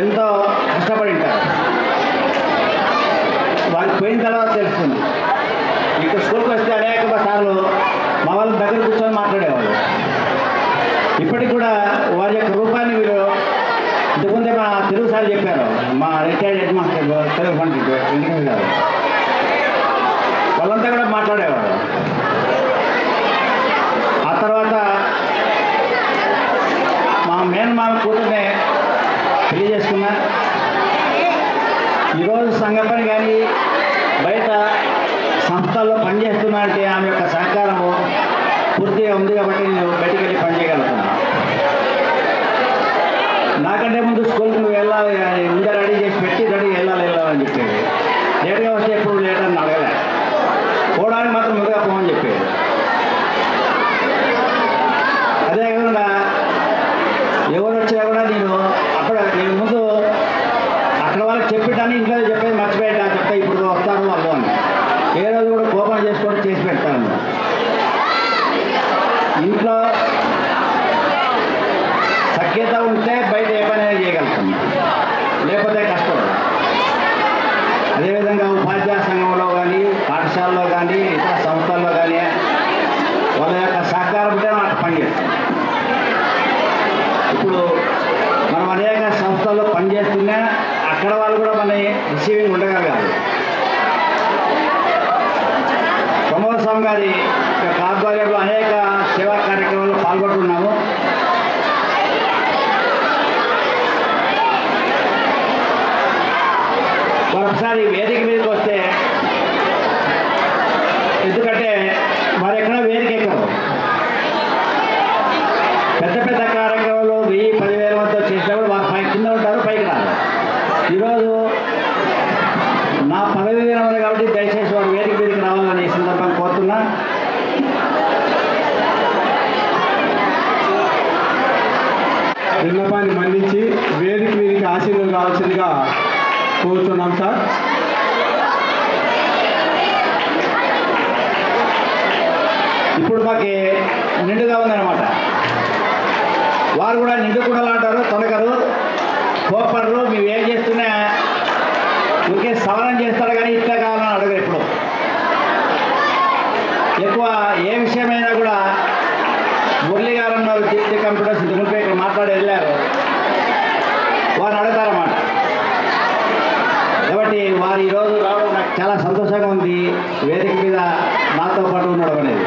ఎంతో కష్టపడి ఉంటారు. వారికి పోయిన తర్వాత తెలుస్తుంది. ఇక్కడ స్కూల్కి వస్తే అనేక సార్లు మా వాళ్ళ దగ్గర కూర్చొని మాట్లాడేవాళ్ళు. ఇప్పటికి కూడా వారి యొక్క రూపాన్ని మీరు ఇంతకుముందే మా తెలుగు సార్ చెప్పారు, మా retired head master Telugu Pandit Venkateswara గారు, వాళ్ళంతా కూడా మాట్లాడేవారు. ఆ తర్వాత మా మేనమామ కూతుర్నే పెళ్లి చేసుకున్నా. ఈరోజు సంఘ పని కానీ బయట సంస్థల్లో పనిచేస్తున్నా అంటే ఆమె యొక్క సహకారము పూర్తిగా ఉంది. కాబట్టి నేను బయటికి వెళ్ళి పనిచేయగలుగుతున్నాను. నాకంటే ముందు స్కూల్కి నువ్వు వెళ్ళాలి, ముందే రెడీ చేసి పెట్టి రెడీ వెళ్ళాలని చెప్పేది. లేట్గా వస్తే ఎప్పుడు లేట్ అని అడగలే, పోవడానికి మాత్రం ముందుగా పోమని చెప్పేది. అదే కాకుండా ఎవరు వచ్చినా కూడా నేను ముందు అక్కడ వాళ్ళకి చెప్పేటాన్ని ఇంట్లో చెప్పేది మర్చిపోయేటా చెప్తా, ఇప్పుడు వస్తారు వాళ్ళు అని. ఏ రోజు కూడా కోపం చేసుకొని చేసి పెడతాను. ఇంట్లో సఖ్యత ఉంటే బయట ఏ పని చేయగలుగుతాం, లేకపోతే కష్టం. అదేవిధంగా ఉపాధ్యాయ సంఘంలో కానీ, పాఠశాలలో కానీ, ఇతర సంస్థల్లో కానీ వాళ్ళ యొక్క సహకారం ఉంటే నాకు పనిచేస్తాం. ఇప్పుడు మనం అనేక సంస్థల్లో పనిచేస్తున్నా అక్కడ వాళ్ళు కూడా మన రిసీవింగ్ ఉండగలగాలి. ప్రమోద్ స్వామి గారి యొక్క ఆధ్వర్యంలో అనేక సేవా కార్యక్రమాల్లో పాల్గొంటున్నాము. మరొకసారి వేదిక మీదకి వస్తే, ఎందుకంటే మరి ఎక్కడ వేదిక ఎక్కరు. పెద్ద పెద్ద కార్యక్రమాలు 1000-10,000 మందితో చేసినప్పుడు వారు పై కింద ఉంటారు, పైకి రారు. ఈరోజు నా పదవి విరమణ కాబట్టి దయచేసి వారు వేదిక మీదకి రావాలని ఈ సందర్భంగా కోరుతున్నా. విన్నపాన్ని మన్నించి వేదిక మీదకి ఆశీర్వాదం కావాల్సిందిగా కోరుతున్నాం సార్. ఇప్పుడు మాకు నిండుగా ఉందన్నమాట. వారు కూడా నిండు కూడా అంటారు, తొలగరు, కోపడరు. మేము ఏం చేస్తున్నా ఊరికే సవరణ చేస్తారు కానీ ఇట్లా కావాలని అడగరు. ఎప్పుడు ఎక్కువ ఏ విషయమైనా కూడా మురళి గారు ఉన్నారు, దీప్తి కంప్యూటర్స్ ఇంతకుముందు ఇక్కడ మాట్లాడి వెళ్ళారు, వారు అడుగుతారన్నమాట. కాబట్టి వారు ఈరోజు రావడం నాకు చాలా సంతోషంగా ఉంది. వేదిక మీద నాతో పాటు ఉండడం అనేది.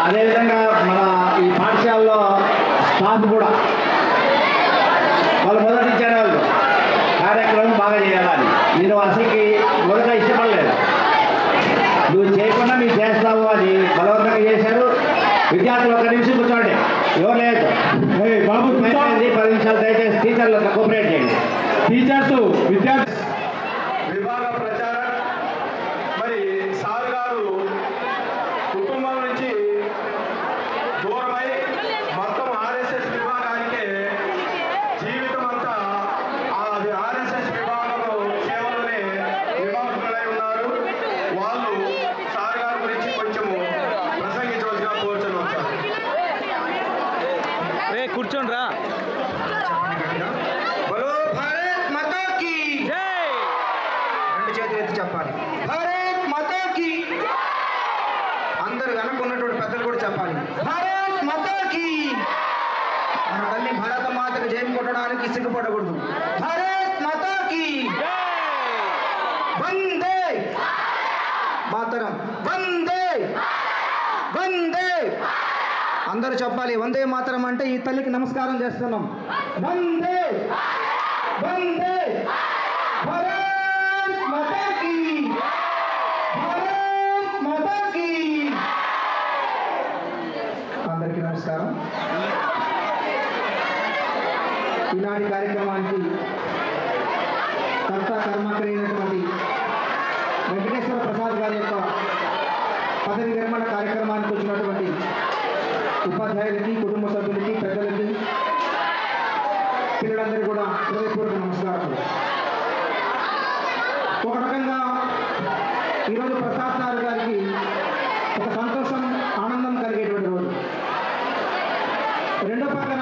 అదేవిధంగా మన ఈ పాఠశాలలో స్టాఫ్ కూడా వాళ్ళు మొదటి ఇచ్చారు, వాళ్ళు కార్యక్రమం బాగా చేయాలని. నేను అసలుకి మొదట ఇష్టపడలేదు, నువ్వు చేయకుండా మీరు చేస్తావు అని బలవంతంగా చేశారు. విద్యార్థులు 1 నిమిషం కూర్చోండి, ఎవరు లేదు బాబు 10 నిమిషాలు దయచేసి టీచర్లు కోఆపరేట్ చేయండి. టీచర్స్ విద్యార్థి విభాగ ప్రచారం. మరి సార్ గారు కుటుంబం నుంచి దూరమై మొత్తం ఆర్ఎస్ఎస్ విభాగానికే జీవితం అంతా ఆర్ఎస్ఎస్ విభాగంలో సేవలోనే విభాగకులై ఉన్నారు. వాళ్ళు సార్ గారి గురించి కొంచెము ప్రసంగించవలసిగా కోరుచున్నాం సార్. కూర్చోండి రా. బలో భారత్ మాతా కీ జై. 2 చేతులు ఎత్తి చెప్పాలి, భారత్ మాతా కీ. అందరూ వెనక ఉన్నటువంటి పెద్దలు కూడా చెప్పాలి, భారత్ మాతా కీ. మన తల్లి భారత మాతకు జయం కొట్టడానికి సిగ్గుపడకూడదు. భారత్ మాతా కీ వందే మాతరం, వందే వందే. అందరూ చెప్పాలి, వందే మాతరం అంటే ఈ తల్లికి నమస్కారం చేస్తున్నాం. వందే వందే భారత్ మాతా కీ, భారత్ మాతా కీ. అందరికీ నమస్కారం. ఈనాటి కార్యక్రమానికి కర్త కర్మకరి అయినటువంటి వెంకటేశ్వర ప్రసాద్ గారి యొక్క పదవి విరమణ కార్యక్రమానికి వచ్చినటువంటి ఉపాధ్యాయులకి, కుటుంబ సభ్యులకి, పెద్దలకి, పిల్లలందరికీ కూడా హృదయపూర్వక నమస్కారాలు. ఒక రకంగా ఈరోజు ప్రసాద్ సార్ గారికి ఒక సంతోషం, ఆనందం కలిగేటువంటి రోజు. రెండో పక్కన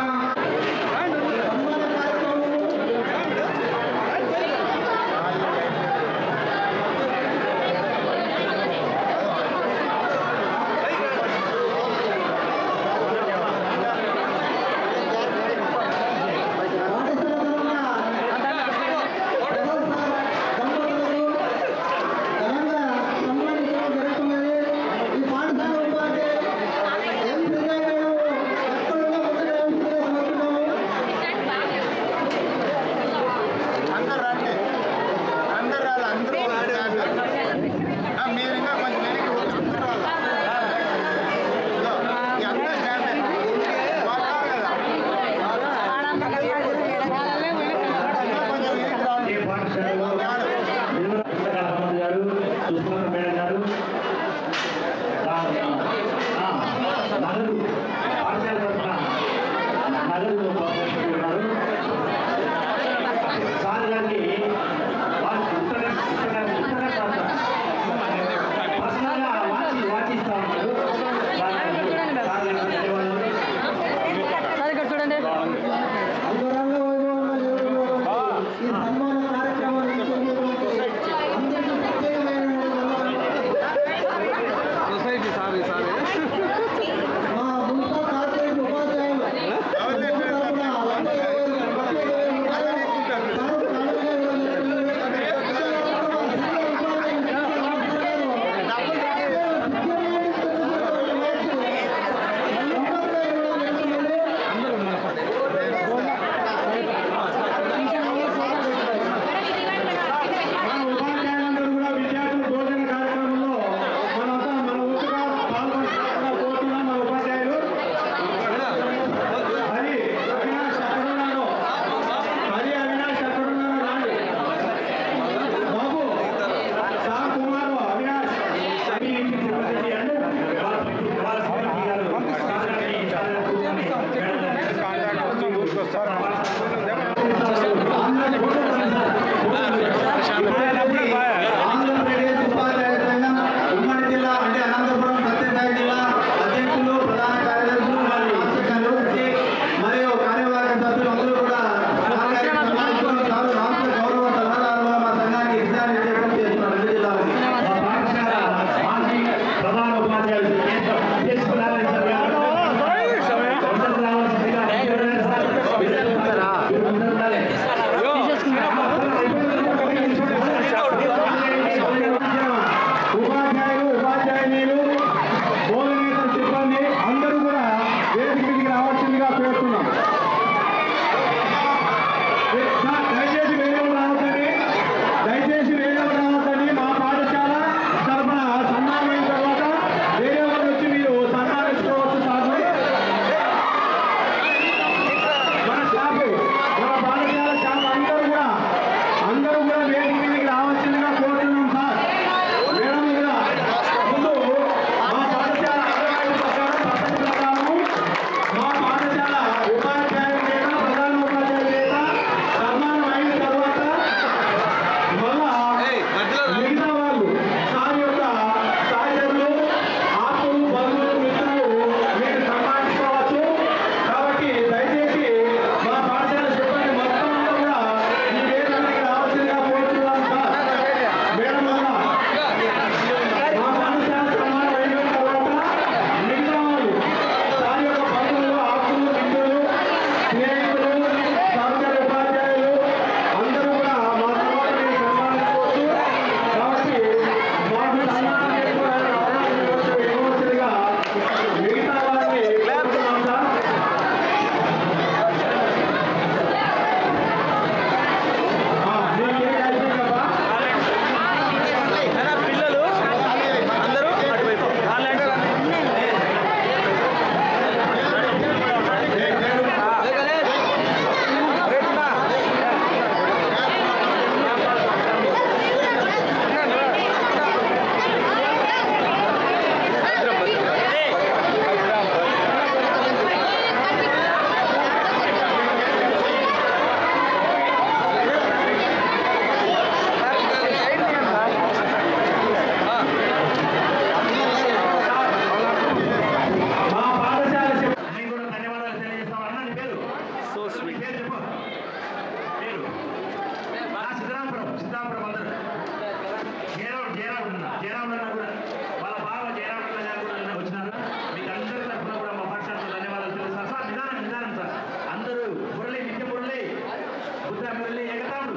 వెళ్ళి ఎగతాడు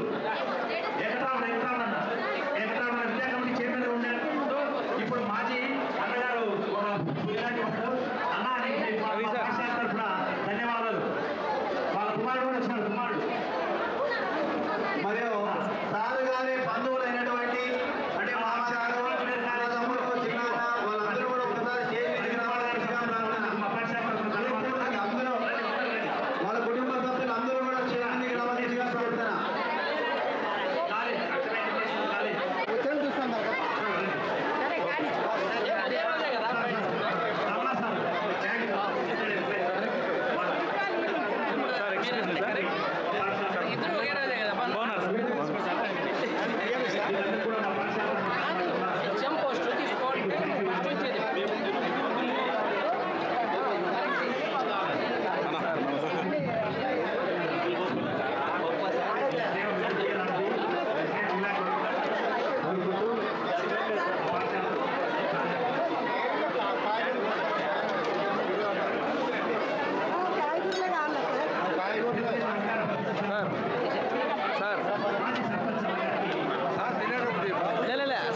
విద్యా కమిటీ చైర్మన్ ఉన్నాడు. ఇప్పుడు మాజీ అన్నగారు ఇలాంటి వాడు అన్న తరఫున ధన్యవాదాలు. వాళ్ళ కుమారుడు కూడా వచ్చినాడు. కుమారుడు మరియు సారు గారి బంధువులైనటువంటి అంటే మామగారు తమ్ముడు చిన్నాన్న వాళ్ళందరూ కూడా ఒకసారి అందరూ వాళ్ళ కుటుంబ సభ్యులు అందరూ కూడా చేయండి గ్రామానికి పెడతారా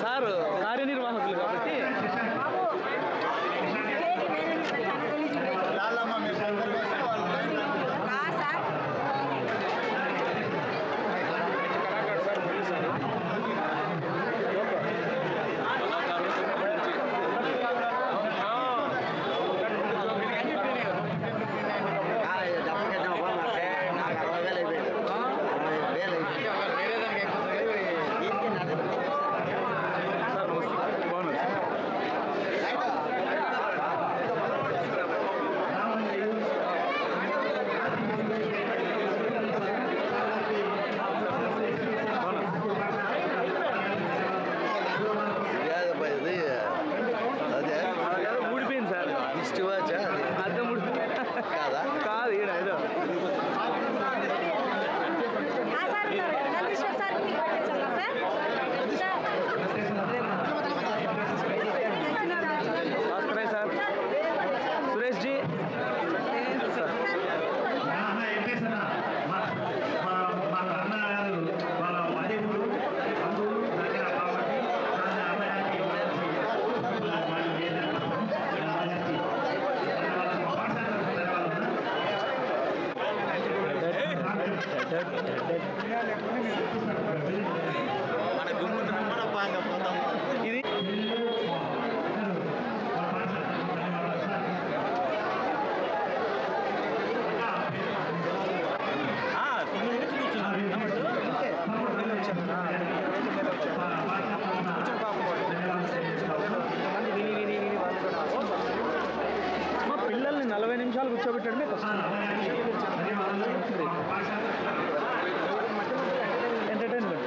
సార్ కార్యనిర్వాహకులు కాబట్టి ఊడిపోయింది సార్. అర్థం కాదు ఈడ ఏదో సార్ సురేష్ జీ ఇది మా పిల్లల్ని 40 నిమిషాలు కూర్చోబెట్టడమే కష్టం. ఎంటర్టైన్మెంట్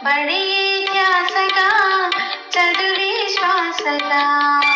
बड़ी ध्यासगा चतुरी श्वासगा